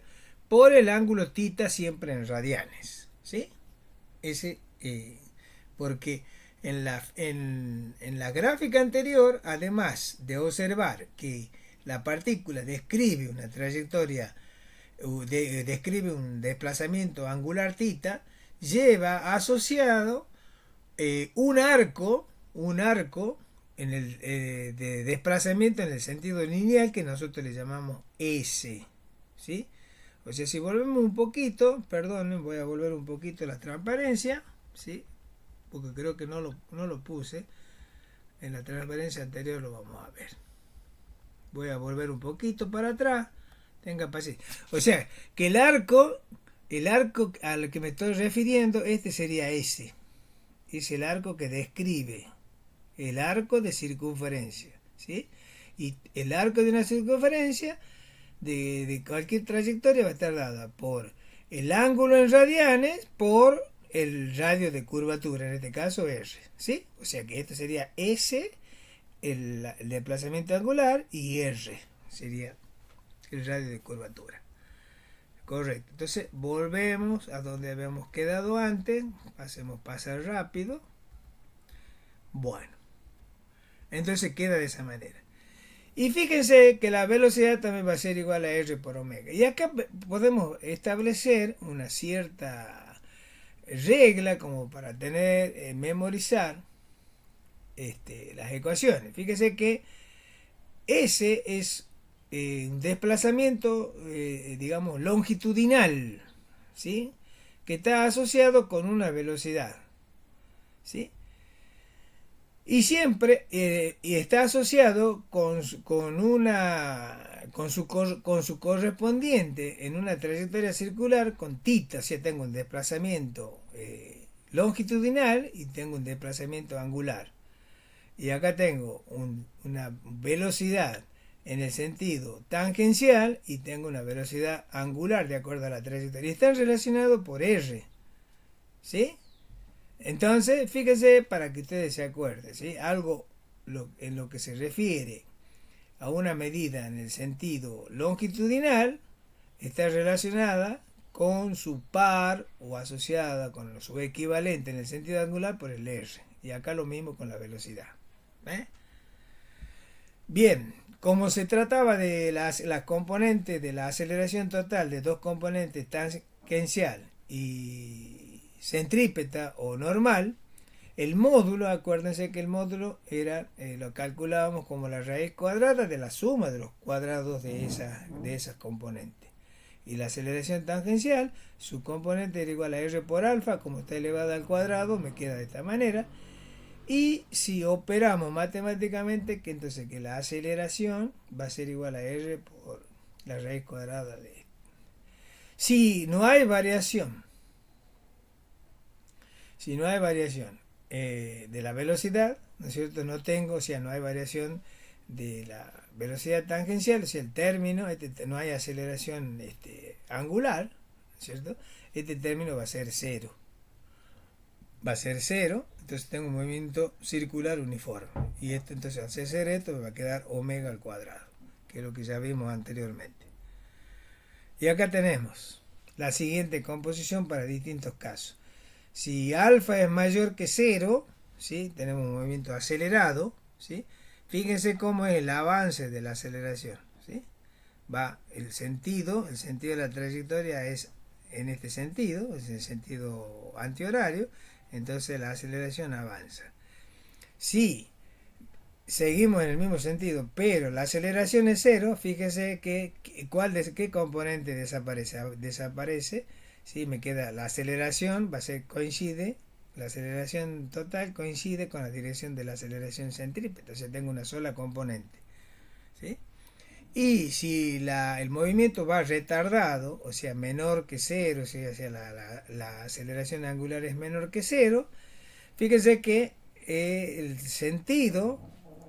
por el ángulo θ siempre en radianes, ¿sí? Porque en la gráfica anterior, además de observar que la partícula describe una trayectoria, describe un desplazamiento angular θ, lleva asociado un arco de desplazamiento en el sentido lineal que nosotros le llamamos S, ¿sí? O sea, si volvemos un poquito, perdonen, voy a volver un poquito la transparencia, ¿sí?, porque creo que no lo puse en la transparencia anterior, lo vamos a ver. Voy a volver un poquito para atrás, tenga paciencia. O sea, que el arco al que me estoy refiriendo, sería S. Es el arco que describe el arco de circunferencia, ¿sí? Y el arco de una circunferencia de cualquier trayectoria va a estar dada por el ángulo en radianes por el radio de curvatura, en este caso R, ¿sí? O sea que esto sería S, el desplazamiento angular, y R sería el radio de curvatura. Correcto. Entonces volvemos a donde habíamos quedado antes. Hacemos pasar rápido. Bueno. Entonces queda de esa manera. Y fíjense que la velocidad también va a ser igual a R por omega. Y acá podemos establecer una cierta regla como para memorizar las ecuaciones. Fíjense que S es un desplazamiento, digamos, longitudinal, ¿sí?, que está asociado con una velocidad, ¿sí?, y siempre y está asociado con con su correspondiente en una trayectoria circular con tita, o sea, tengo un desplazamiento longitudinal y tengo un desplazamiento angular. Y acá tengo una velocidad en el sentido tangencial y tengo una velocidad angular de acuerdo a la trayectoria. Y están relacionados por R. ¿Sí? Entonces, fíjense para que ustedes se acuerden, ¿sí? Algo en lo que se refiere a una medida en el sentido longitudinal está relacionada con su par o asociada con su equivalente en el sentido angular por el R. Y acá lo mismo con la velocidad. Bien, como se trataba de las componentes de la aceleración total de dos componentes tangencial y centrípeta o normal, el módulo, acuérdense que el módulo era, lo calculábamos como la raíz cuadrada de la suma de los cuadrados de esas componentes. Y la aceleración tangencial, su componente era igual a r por alfa, como está elevada al cuadrado, me queda de esta manera. Y si operamos matemáticamente, que entonces que la aceleración va a ser igual a r por la raíz cuadrada de esto. Si no hay variación, de la velocidad, ¿no es cierto? No hay variación de la velocidad tangencial, o sea, el término, no hay aceleración angular, ¿no es cierto? Este término va a ser cero. Entonces tengo un movimiento circular uniforme. Y esto, entonces, al ser esto, me va a quedar omega al cuadrado, que es lo que ya vimos anteriormente. Y acá tenemos la siguiente composición para distintos casos. Si alfa es mayor que 0, ¿sí? Tenemos un movimiento acelerado, ¿sí? Fíjense cómo es el avance de la aceleración, ¿sí? Va el sentido de la trayectoria es en este sentido, es el sentido antihorario, entonces la aceleración avanza. Si seguimos en el mismo sentido, pero la aceleración es 0, fíjense qué componente desaparece, ¿sí? Me queda la aceleración, la aceleración total coincide con la dirección de la aceleración centrípeta, o sea, tengo una sola componente, ¿sí? Y si el movimiento va retardado, o sea, menor que 0, o sea, la aceleración angular es menor que 0, fíjense que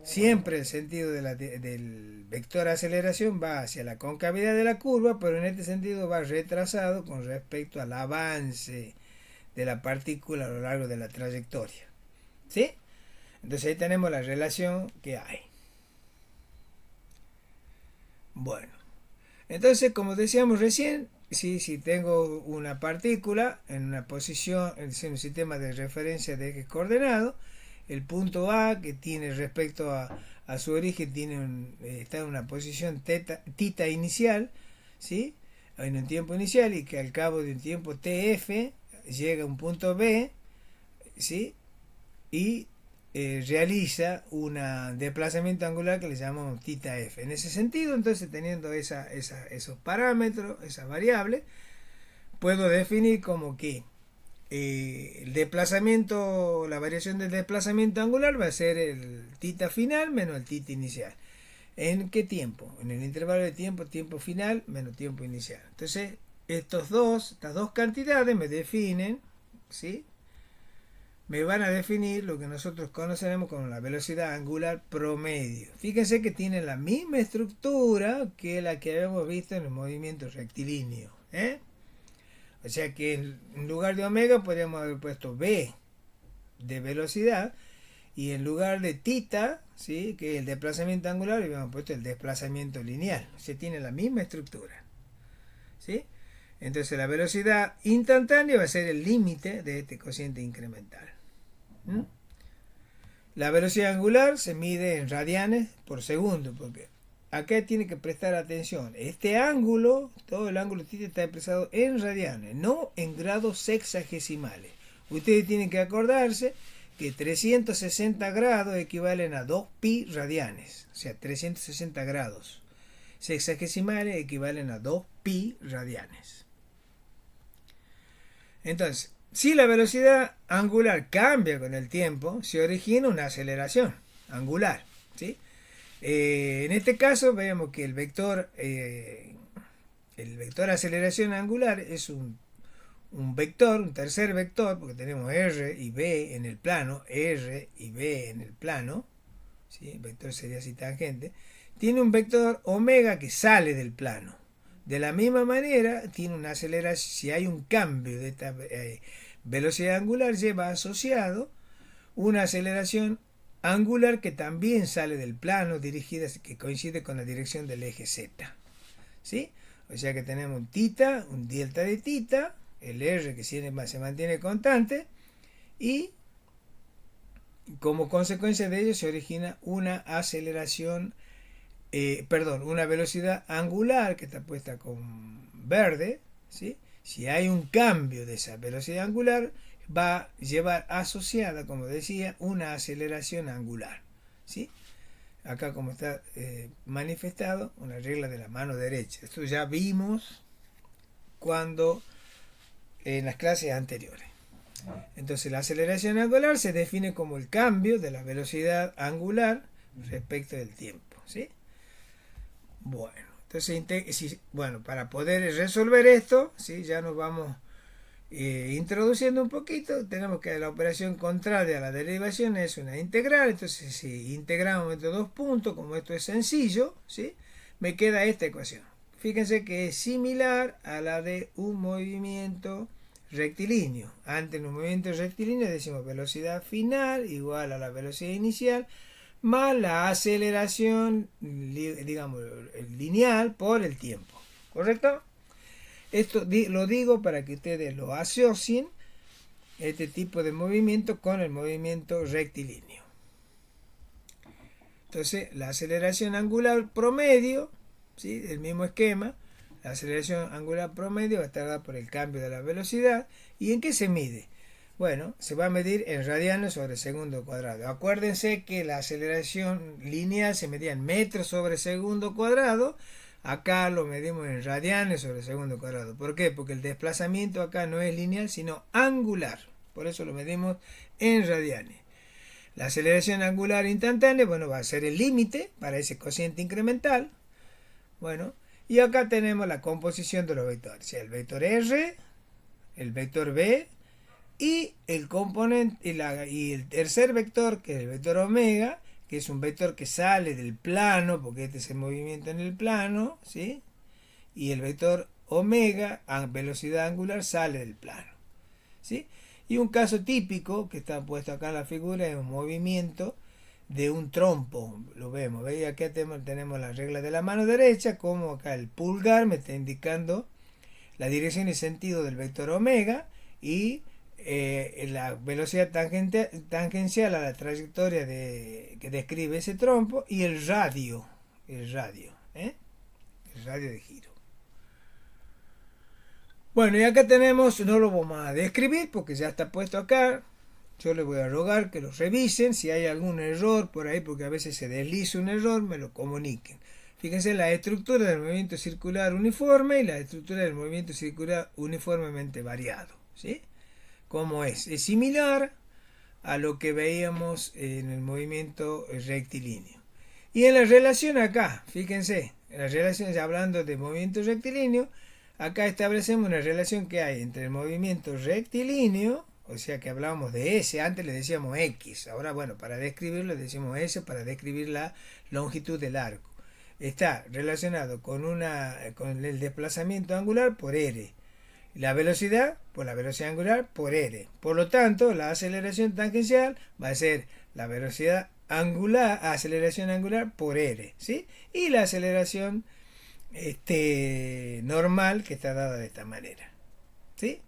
siempre el sentido del vector aceleración va hacia la concavidad de la curva, pero en este sentido va retrasado con respecto al avance de la partícula a lo largo de la trayectoria. ¿Sí? Entonces ahí tenemos la relación que hay. Bueno, entonces como decíamos recién, si tengo una partícula en una posición, en un sistema de referencia de eje coordenado, el punto A que tiene respecto a su origen está en una posición tita inicial, ¿sí? En un tiempo inicial, y que al cabo de un tiempo tf llega a un punto B, ¿sí? Y realiza un desplazamiento angular que le llamamos tita f. En ese sentido, entonces, teniendo esos parámetros, esas variables, puedo definir como que el desplazamiento, la variación del desplazamiento angular va a ser el tita final menos el tita inicial. ¿En qué tiempo? En el intervalo de tiempo final menos tiempo inicial. Entonces, estas dos cantidades me definen, ¿sí? Me van a definir lo que nosotros conoceremos como la velocidad angular promedio. Fíjense que tiene la misma estructura que la que habíamos visto en el movimiento rectilíneo, O sea que en lugar de omega podríamos haber puesto b de velocidad, y en lugar de tita, ¿sí? Que es el desplazamiento angular, habíamos puesto el desplazamiento lineal. O sea, tiene la misma estructura, ¿sí? Entonces la velocidad instantánea va a ser el límite de este cociente incremental. La velocidad angular se mide en radianes por segundo, porque acá tiene que prestar atención. Este ángulo, todo el ángulo θ está expresado en radianes, no en grados sexagesimales. Ustedes tienen que acordarse que 360 grados equivalen a 2 pi radianes, o sea, 360 grados sexagesimales equivalen a 2 pi radianes. Entonces, si la velocidad angular cambia con el tiempo, se origina una aceleración angular, ¿sí? En este caso vemos que el vector aceleración angular es un vector, un tercer vector, porque tenemos R y B en el plano, R y B en el plano, ¿sí? El vector sería así tangente, tiene un vector omega que sale del plano. De la misma manera, tiene una aceleración, si hay un cambio de esta velocidad angular, lleva asociado una aceleración angular que también sale del plano, dirigida, que coincide con la dirección del eje Z. ¿Sí? O sea que tenemos un tita, un delta de tita, el R que se mantiene constante, y como consecuencia de ello se origina una aceleración, una velocidad angular que está puesta con verde, ¿sí? Si hay un cambio de esa velocidad angular, va a llevar asociada, como decía, una aceleración angular, ¿sí? Acá como está manifestado, una regla de la mano derecha. Esto ya vimos cuando en las clases anteriores. Entonces la aceleración angular se define como el cambio de la velocidad angular respecto del tiempo, ¿sí? Bueno, entonces para poder resolver esto, ¿sí? Ya nos vamos introduciendo un poquito. Tenemos que la operación contraria a la derivación es una integral. Entonces si integramos entre dos puntos, como esto es sencillo, ¿sí? Me queda esta ecuación. Fíjense que es similar a la de un movimiento rectilíneo. Antes en un movimiento rectilíneo decimos velocidad final igual a la velocidad inicial más la aceleración, digamos, lineal por el tiempo. ¿Correcto? Esto lo digo para que ustedes lo asocien, este tipo de movimiento, con el movimiento rectilíneo. Entonces, la aceleración angular promedio, ¿sí? El mismo esquema, la aceleración angular promedio va a estar dada por el cambio de la velocidad. ¿Y en qué se mide? Bueno, se va a medir en radianes sobre segundo cuadrado. Acuérdense que la aceleración lineal se medía en metros sobre segundo cuadrado. Acá lo medimos en radianes sobre segundo cuadrado. ¿Por qué? Porque el desplazamiento acá no es lineal, sino angular. Por eso lo medimos en radianes. La aceleración angular instantánea, bueno, va a ser el límite para ese cociente incremental. Bueno, y acá tenemos la composición de los vectores. O sea, el vector R, el vector B, y el componente y el tercer vector, que es el vector omega, que es un vector que sale del plano, porque este es el movimiento en el plano, ¿sí? Y el vector omega a velocidad angular sale del plano, ¿sí? Y un caso típico que está puesto acá en la figura es un movimiento de un trompo. Lo vemos, ¿veis? Aquí tenemos la regla de la mano derecha, como acá el pulgar me está indicando la dirección y sentido del vector omega, y la velocidad tangencial a la trayectoria que describe ese trompo, y el radio el radio de giro. Bueno, y acá tenemos, no lo vamos a describir porque ya está puesto acá. Yo les voy a rogar que lo revisen, si hay algún error por ahí, porque a veces se desliza un error, me lo comuniquen. Fíjense la estructura del movimiento circular uniforme y la estructura del movimiento circular uniformemente variado, ¿sí? ¿Cómo es? Es similar a lo que veíamos en el movimiento rectilíneo. Y en la relación acá, fíjense, en la relación, ya hablando de movimiento rectilíneo, acá establecemos una relación que hay entre el movimiento rectilíneo, o sea que hablábamos de S, antes le decíamos X, ahora bueno, para describirlo le decimos S para describir la longitud del arco. Está relacionado con el desplazamiento angular por R. La velocidad por la velocidad angular por R. Por lo tanto, la aceleración tangencial va a ser la velocidad angular, aceleración angular por R, ¿sí? Y la aceleración normal, que está dada de esta manera, ¿sí?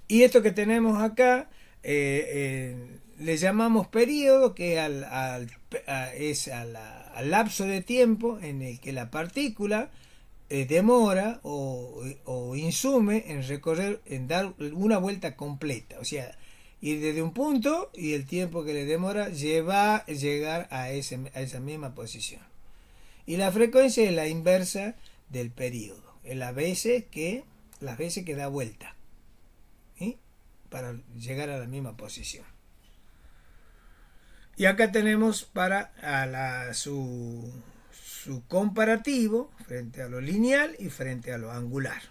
Y esto que tenemos acá le llamamos periodo, que es al lapso de tiempo en el que la partícula demora o insume en recorrer, en dar una vuelta completa. O sea, ir desde un punto y el tiempo que le demora llegar a esa misma posición. Y la frecuencia es la inversa del periodo, es las veces que da vuelta, ¿sí? Para llegar a la misma posición. Y acá tenemos para su comparativo frente a lo lineal y frente a lo angular.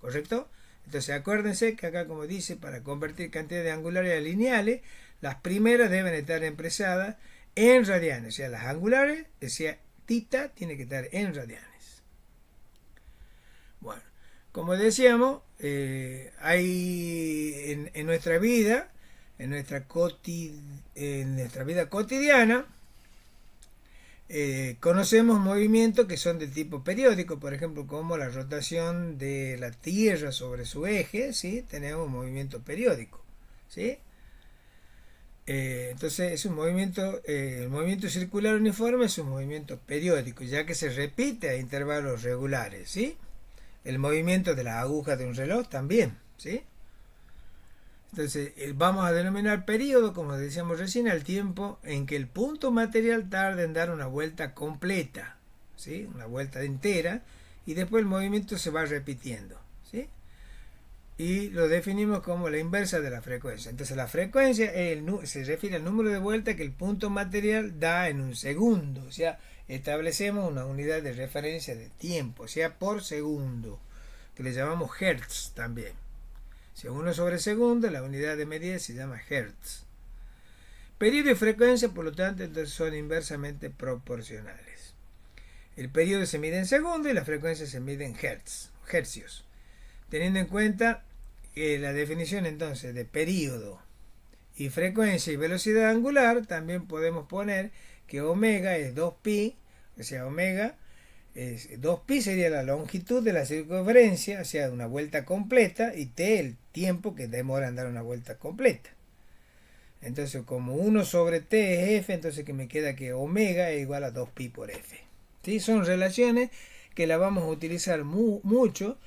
¿Correcto? Entonces acuérdense que acá, como dice, para convertir cantidades angulares a lineales, las primeras deben estar expresadas en radianes. O sea, las angulares, decía tita, tiene que estar en radianes. Bueno, como decíamos, hay en nuestra vida, en nuestra vida cotidiana, conocemos movimientos que son de tipo periódico, por ejemplo, como la rotación de la Tierra sobre su eje, ¿sí? Tenemos un movimiento periódico, ¿sí? Entonces es un movimiento, el movimiento circular uniforme es un movimiento periódico, ya que se repite a intervalos regulares, ¿sí? El movimiento de las agujas de un reloj también, ¿sí? Entonces vamos a denominar periodo, como decíamos recién, al tiempo en que el punto material tarda en dar una vuelta completa, ¿sí? Una vuelta entera, y después el movimiento se va repitiendo, ¿sí? Y lo definimos como la inversa de la frecuencia. Entonces la frecuencia se refiere al número de vueltas que el punto material da en un segundo, o sea, establecemos una unidad de referencia de tiempo, o sea, por segundo, que le llamamos hertz también. Si 1 sobre segundo, la unidad de medida se llama hertz. Periodo y frecuencia, por lo tanto, entonces son inversamente proporcionales. El periodo se mide en segundos y la frecuencia se mide en hercios. Teniendo en cuenta la definición entonces de periodo y frecuencia y velocidad angular, también podemos poner que omega es 2pi, o sea, omega 2pi sería la longitud de la circunferencia, o sea, una vuelta completa, y t el tiempo que demora en dar una vuelta completa. Entonces, como 1 sobre t es f, entonces que me queda que omega es igual a 2pi por f. ¿Sí? Son relaciones que las vamos a utilizar mucho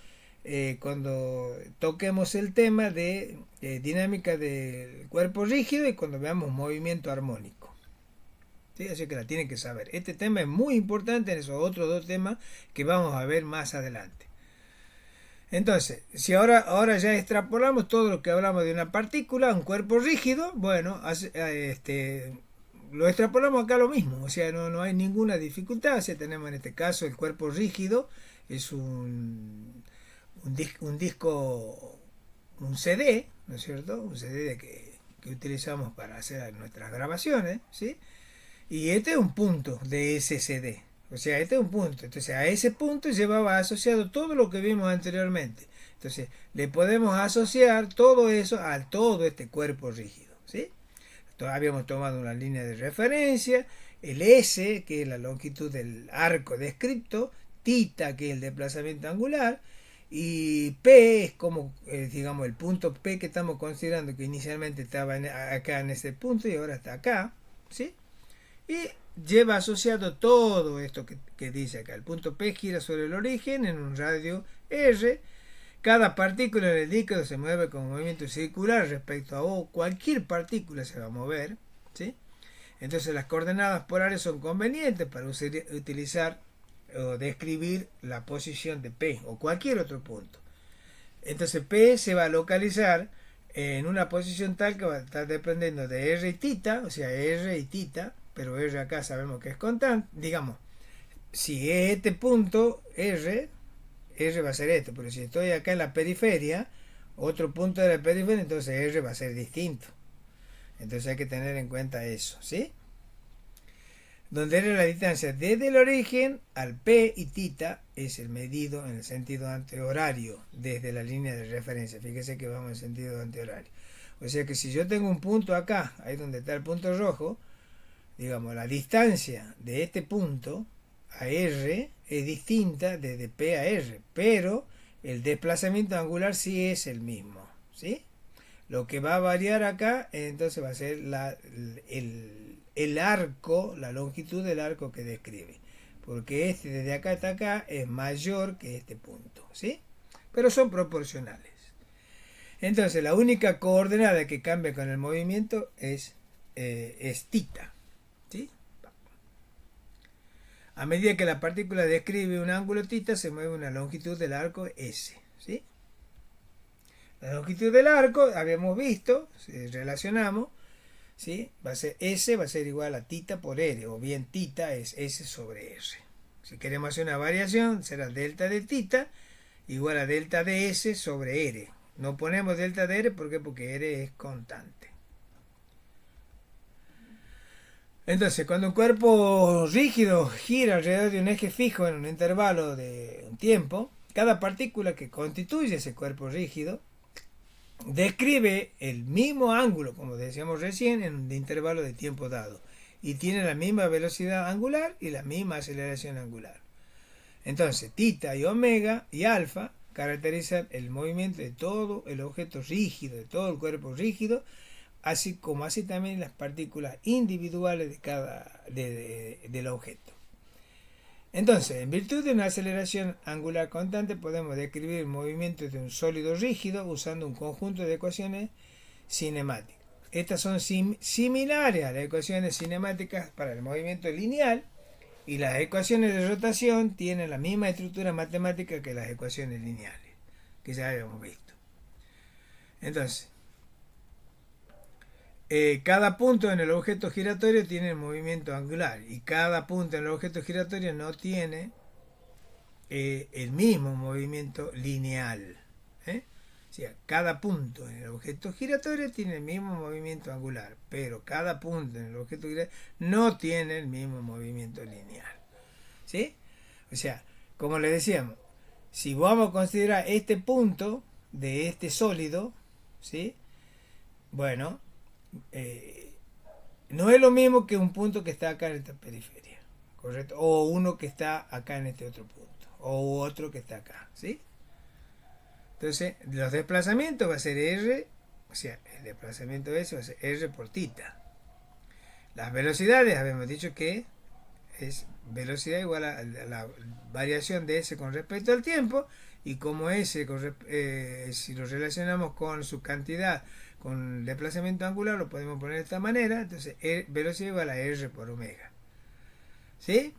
cuando toquemos el tema de dinámica del cuerpo rígido y cuando veamos movimiento armónico. ¿Sí? Así que la tienen que saber. Este tema es muy importante en esos otros dos temas que vamos a ver más adelante. Entonces, si ahora ya extrapolamos todo lo que hablamos de una partícula, un cuerpo rígido, bueno, lo extrapolamos acá lo mismo, o sea, no hay ninguna dificultad. O sea, tenemos en este caso el cuerpo rígido, es un disco, un CD, ¿no es cierto? Un CD que utilizamos para hacer nuestras grabaciones, ¿sí? Y este es un punto de ese CD. O sea, este es un punto. Entonces, a ese punto llevaba asociado todo lo que vimos anteriormente. Entonces, le podemos asociar todo eso a todo este cuerpo rígido, ¿sí? Habíamos tomado una línea de referencia, el S, que es la longitud del arco descripto, θ, que es el desplazamiento angular, y P es como, digamos, el punto P que estamos considerando que inicialmente estaba acá en este punto y ahora está acá, ¿sí? Y lleva asociado todo esto que dice acá. El punto P gira sobre el origen en un radio R. Cada partícula en el líquido se mueve con movimiento circular respecto a O. Cualquier partícula se va a mover, ¿sí? Entonces las coordenadas polares son convenientes para utilizar o describir la posición de P o cualquier otro punto. Entonces P se va a localizar en una posición tal que va a estar dependiendo de R y θ, o sea, R y θ, pero R acá sabemos que es constante. Digamos, si es este punto R va a ser este, pero si estoy acá en la periferia, otro punto de la periferia, entonces R va a ser distinto. Entonces hay que tener en cuenta eso, ¿sí? Donde R es la distancia desde el origen al P y θ es el medido en el sentido antihorario desde la línea de referencia. Fíjese que vamos en sentido antihorario. O sea que si yo tengo un punto acá, ahí donde está el punto rojo, digamos, la distancia de este punto a R es distinta desde P a R, pero el desplazamiento angular sí es el mismo, ¿sí? Lo que va a variar acá entonces va a ser el arco, la longitud del arco que describe, porque este desde acá hasta acá es mayor que este punto, ¿sí? Pero son proporcionales. Entonces la única coordenada que cambia con el movimiento es θ, ¿sí? A medida que la partícula describe un ángulo θ, se mueve una longitud del arco S, ¿sí? La longitud del arco, habíamos visto, si relacionamos, ¿sí? Va a ser S va a ser igual a tita por R, o bien tita es S sobre R. Si queremos hacer una variación, será delta de tita igual a delta de S sobre R. No ponemos delta de R, ¿por qué? Porque R es constante. Entonces, cuando un cuerpo rígido gira alrededor de un eje fijo en un intervalo de un tiempo, cada partícula que constituye ese cuerpo rígido describe el mismo ángulo, como decíamos recién, en un intervalo de tiempo dado, y tiene la misma velocidad angular y la misma aceleración angular. Entonces, tita y omega y alfa caracterizan el movimiento de todo el objeto rígido, de todo el cuerpo rígido, así como así también las partículas individuales del objeto. Entonces, en virtud de una aceleración angular constante, podemos describir el movimiento de un sólido rígido usando un conjunto de ecuaciones cinemáticas. Estas son similares a las ecuaciones cinemáticas para el movimiento lineal, y las ecuaciones de rotación tienen la misma estructura matemática que las ecuaciones lineales, que ya habíamos visto. Entonces, cada punto en el objeto giratorio tiene movimiento angular, y cada punto en el objeto giratorio no tiene el mismo movimiento lineal. O sea, cada punto en el objeto giratorio tiene el mismo movimiento angular, pero cada punto en el objeto giratorio no tiene el mismo movimiento lineal. ¿Sí? O sea, como le decíamos, si vamos a considerar este punto de este sólido, ¿sí? Bueno, no es lo mismo que un punto que está acá en esta periferia, ¿correcto? O uno que está acá en este otro punto, o otro que está acá, ¿sí? Entonces, los desplazamientos va a ser R, o sea, el desplazamiento S va a ser R por tita. Las velocidades, habíamos dicho que es velocidad igual a la variación de S con respecto al tiempo, y como S, si lo relacionamos con su cantidad, con el desplazamiento angular, lo podemos poner de esta manera. Entonces, velocidad igual a R por omega. ¿Sí?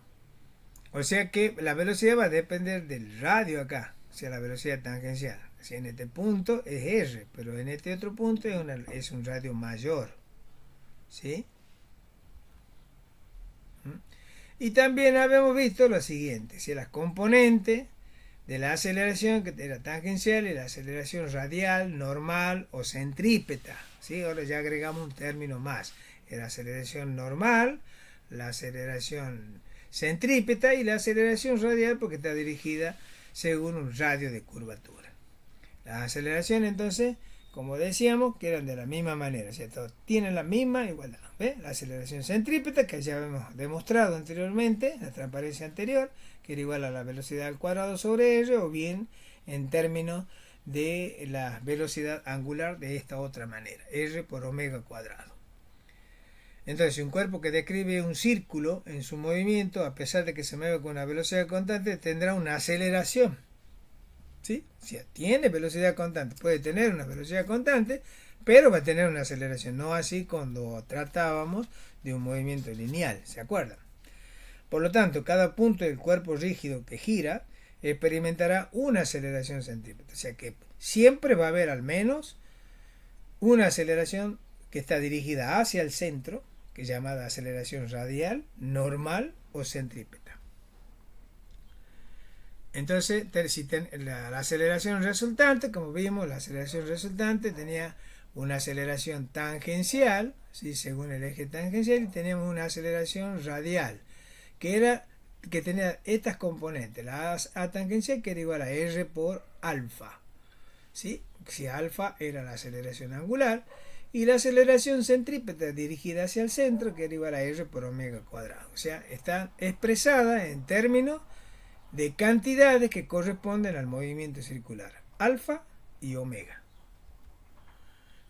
O sea que la velocidad va a depender del radio acá, o sea, la velocidad tangencial. Si en este punto es R, pero en este otro punto es un radio mayor. ¿Sí? Y también habíamos visto lo siguiente: si las componentes de la aceleración, que era tangencial, y la aceleración radial, normal o centrípeta. ¿Sí? Ahora ya agregamos un término más: la aceleración normal, la aceleración centrípeta y la aceleración radial, porque está dirigida según un radio de curvatura. Las aceleraciones, entonces, como decíamos, que eran de la misma manera, ¿cierto? Tienen la misma igualdad. ¿Ve? La aceleración centrípeta, que ya hemos demostrado anteriormente, en la transparencia anterior, que era igual a la velocidad al cuadrado sobre R, o bien en términos de la velocidad angular de esta otra manera, R por omega cuadrado. Entonces, un cuerpo que describe un círculo en su movimiento, a pesar de que se mueve con una velocidad constante, tendrá una aceleración. ¿Sí? O sea, tiene velocidad constante, puede tener una velocidad constante, pero va a tener una aceleración, no así cuando tratábamos de un movimiento lineal, ¿se acuerdan? Por lo tanto, cada punto del cuerpo rígido que gira experimentará una aceleración centrípeta, o sea que siempre va a haber al menos una aceleración que está dirigida hacia el centro, que es llamada aceleración radial, normal o centrípeta. Entonces, la aceleración resultante, como vimos, la aceleración resultante tenía una aceleración tangencial, ¿sí? Según el eje tangencial, y teníamos una aceleración radial, que tenía estas componentes: la A tangencial, que era igual a R por alfa, ¿sí? Si alfa era la aceleración angular, y la aceleración centrípeta dirigida hacia el centro, que era igual a R por omega cuadrado. O sea, está expresada en términos de cantidades que corresponden al movimiento circular, alfa y omega.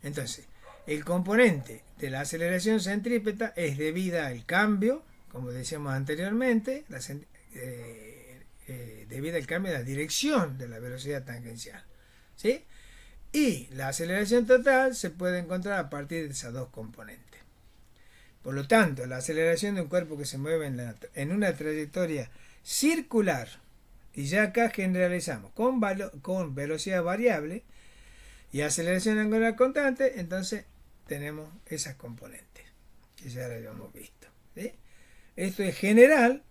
Entonces, el componente de la aceleración centrípeta es debida al cambio, como decíamos anteriormente, debido al cambio de la dirección de la velocidad tangencial, ¿sí? Y la aceleración total se puede encontrar a partir de esas dos componentes. Por lo tanto, la aceleración de un cuerpo que se mueve en una trayectoria circular, y ya acá generalizamos con velocidad variable y aceleración angular constante, entonces tenemos esas componentes que ya lo habíamos visto, ¿sí? Esto es general.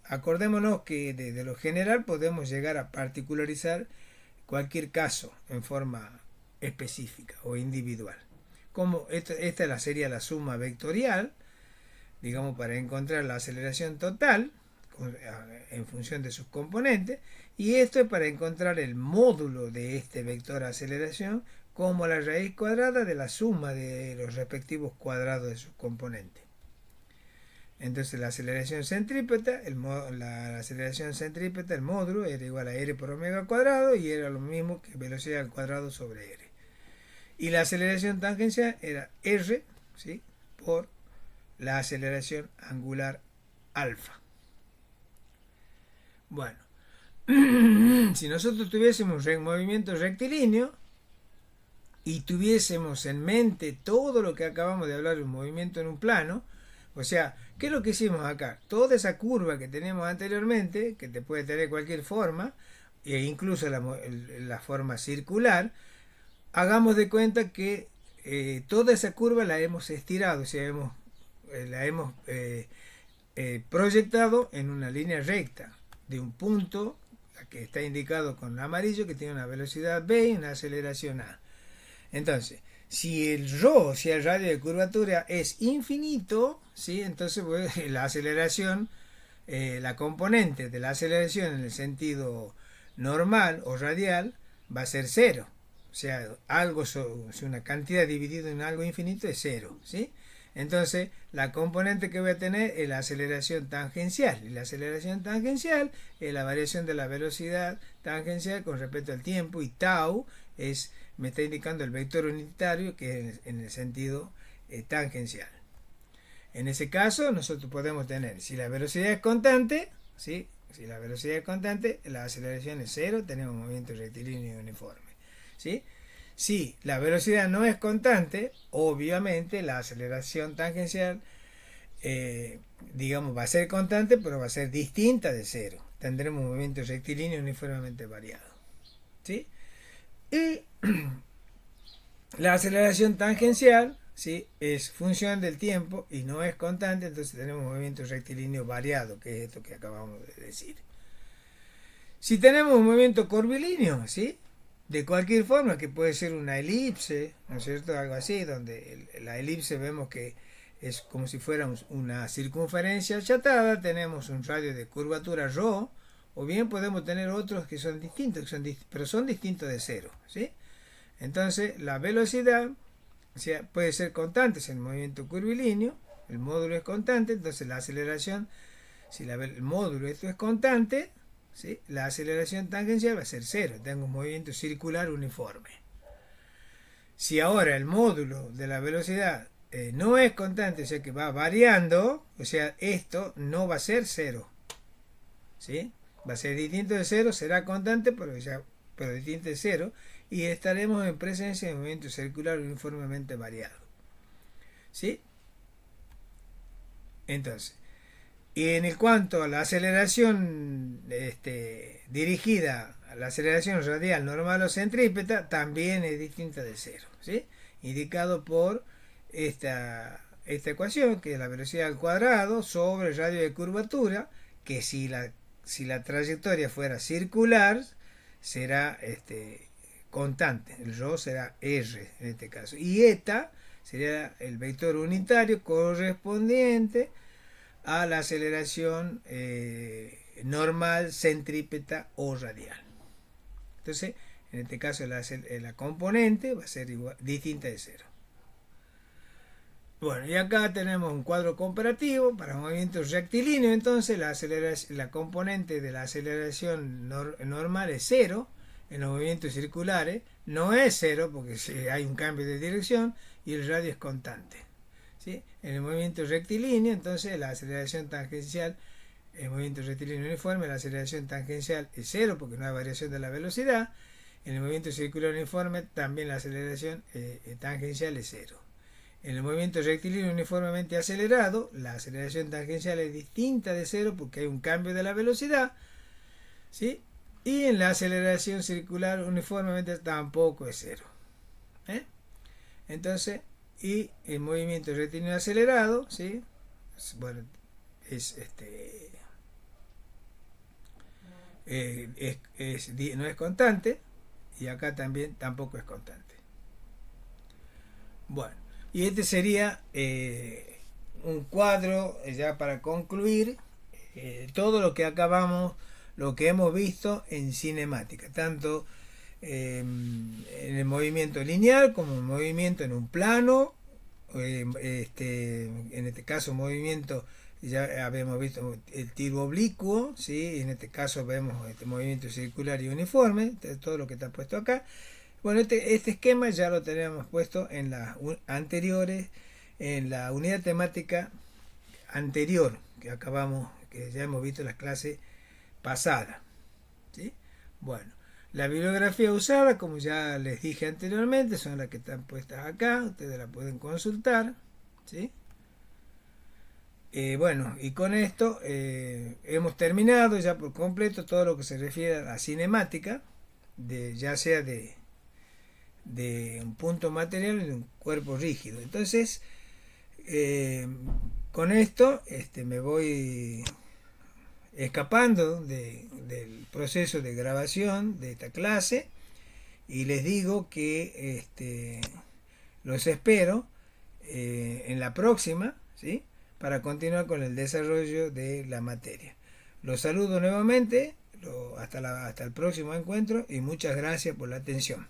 Acordémonos que desde lo general podemos llegar a particularizar cualquier caso en forma específica o individual. Como esta sería la suma vectorial, digamos, para encontrar la aceleración total en función de sus componentes, y esto es para encontrar el módulo de este vector aceleración como la raíz cuadrada de la suma de los respectivos cuadrados de sus componentes. Entonces la aceleración centrípeta, el módulo era igual a r por omega al cuadrado, y era lo mismo que velocidad al cuadrado sobre r. Y la aceleración tangencial era r, ¿sí?, por la aceleración angular alfa. Bueno, si nosotros tuviésemos un movimiento rectilíneo y tuviésemos en mente todo lo que acabamos de hablar de un movimiento en un plano, o sea, ¿qué es lo que hicimos acá? Toda esa curva que teníamos anteriormente, que te puede tener cualquier forma, e incluso la forma circular, hagamos de cuenta que toda esa curva la hemos estirado, o sea, la hemos proyectado en una línea recta de un punto que está indicado con amarillo, que tiene una velocidad v y una aceleración a. Entonces, si el ρ, si el radio de curvatura es infinito, ¿sí?, entonces pues, la aceleración, la componente de la aceleración en el sentido normal o radial va a ser cero. O sea, una cantidad dividida en algo infinito es cero, ¿sí? Entonces, la componente que voy a tener es la aceleración tangencial. Y la aceleración tangencial es la variación de la velocidad tangencial con respecto al tiempo. Y tau me está indicando el vector unitario, que es en el sentido tangencial. En ese caso, nosotros podemos tener, si la velocidad es constante, ¿sí?, si la velocidad es constante, la aceleración es cero, tenemos movimiento rectilíneo y uniforme, ¿sí? Si la velocidad no es constante, obviamente la aceleración tangencial, digamos, va a ser constante, pero va a ser distinta de cero. Tendremos un movimiento rectilíneo uniformemente variado, ¿sí? Y la aceleración tangencial, ¿sí?, es función del tiempo y no es constante, entonces tenemos un movimiento rectilíneo variado, que es esto que acabamos de decir. Si tenemos un movimiento curvilíneo, ¿sí?, de cualquier forma, que puede ser una elipse, ¿no es cierto?, algo así, donde la elipse vemos que es como si fuera una circunferencia achatada, tenemos un radio de curvatura ρ, o bien podemos tener otros que son distintos, pero son distintos de cero, ¿sí? Entonces la velocidad, o sea, puede ser constante, es el movimiento curvilíneo, el módulo es constante, entonces la aceleración, si el módulo esto es constante, ¿sí?, la aceleración tangencial va a ser cero, tengo un movimiento circular uniforme. Si ahora el módulo de la velocidad no es constante, o sea que va variando, o sea, esto no va a ser cero, ¿sí?, va a ser distinto de cero, será constante, pero distinto de cero, y estaremos en presencia de movimiento circular uniformemente variado, ¿sí? Entonces, y en el cuanto a la aceleración dirigida a la aceleración radial normal o centrípeta, también es distinta de cero, ¿sí?, indicado por esta ecuación, que es la velocidad al cuadrado sobre el radio de curvatura, que si la trayectoria fuera circular, será constante, el ρ será r en este caso, y eta sería el vector unitario correspondiente a la aceleración normal, centrípeta o radial. Entonces, en este caso la componente va a ser distinta de cero. Bueno, y acá tenemos un cuadro comparativo para movimientos rectilíneos. Entonces la componente de la aceleración normal es cero. En los movimientos circulares no es cero, porque hay un cambio de dirección y el radio es constante, ¿sí? En el movimiento rectilíneo, entonces la aceleración tangencial, en el movimiento rectilíneo uniforme, la aceleración tangencial es cero, porque no hay variación de la velocidad. En el movimiento circular uniforme también la aceleración tangencial es cero. En el movimiento rectilíneo uniformemente acelerado, la aceleración tangencial es distinta de cero porque hay un cambio de la velocidad, ¿sí? Y en la aceleración circular uniformemente tampoco es cero, ¿eh? Entonces, y el movimiento rectilíneo acelerado, ¿sí? Bueno, es no es constante, y acá también tampoco es constante. Bueno, y este sería un cuadro ya para concluir todo lo que acabamos, lo que hemos visto en cinemática, tanto en el movimiento lineal como en movimiento en un plano, en este caso movimiento, ya habíamos visto el tiro oblicuo, ¿sí? En este caso vemos este movimiento circular y uniforme, todo lo que está puesto acá. Bueno, este esquema ya lo teníamos puesto en las anteriores, en la unidad temática anterior que acabamos, que ya hemos visto en las clases pasadas, ¿sí? Bueno, la bibliografía usada, como ya les dije anteriormente, son las que están puestas acá, ustedes la pueden consultar, ¿sí? Bueno, y con esto hemos terminado ya por completo todo lo que se refiere a la cinemática, ya sea de un punto material y de un cuerpo rígido. Entonces, con esto me voy escapando del proceso de grabación de esta clase y les digo que los espero en la próxima, ¿sí? Para continuar con el desarrollo de la materia. Los saludo nuevamente, hasta el próximo encuentro y muchas gracias por la atención.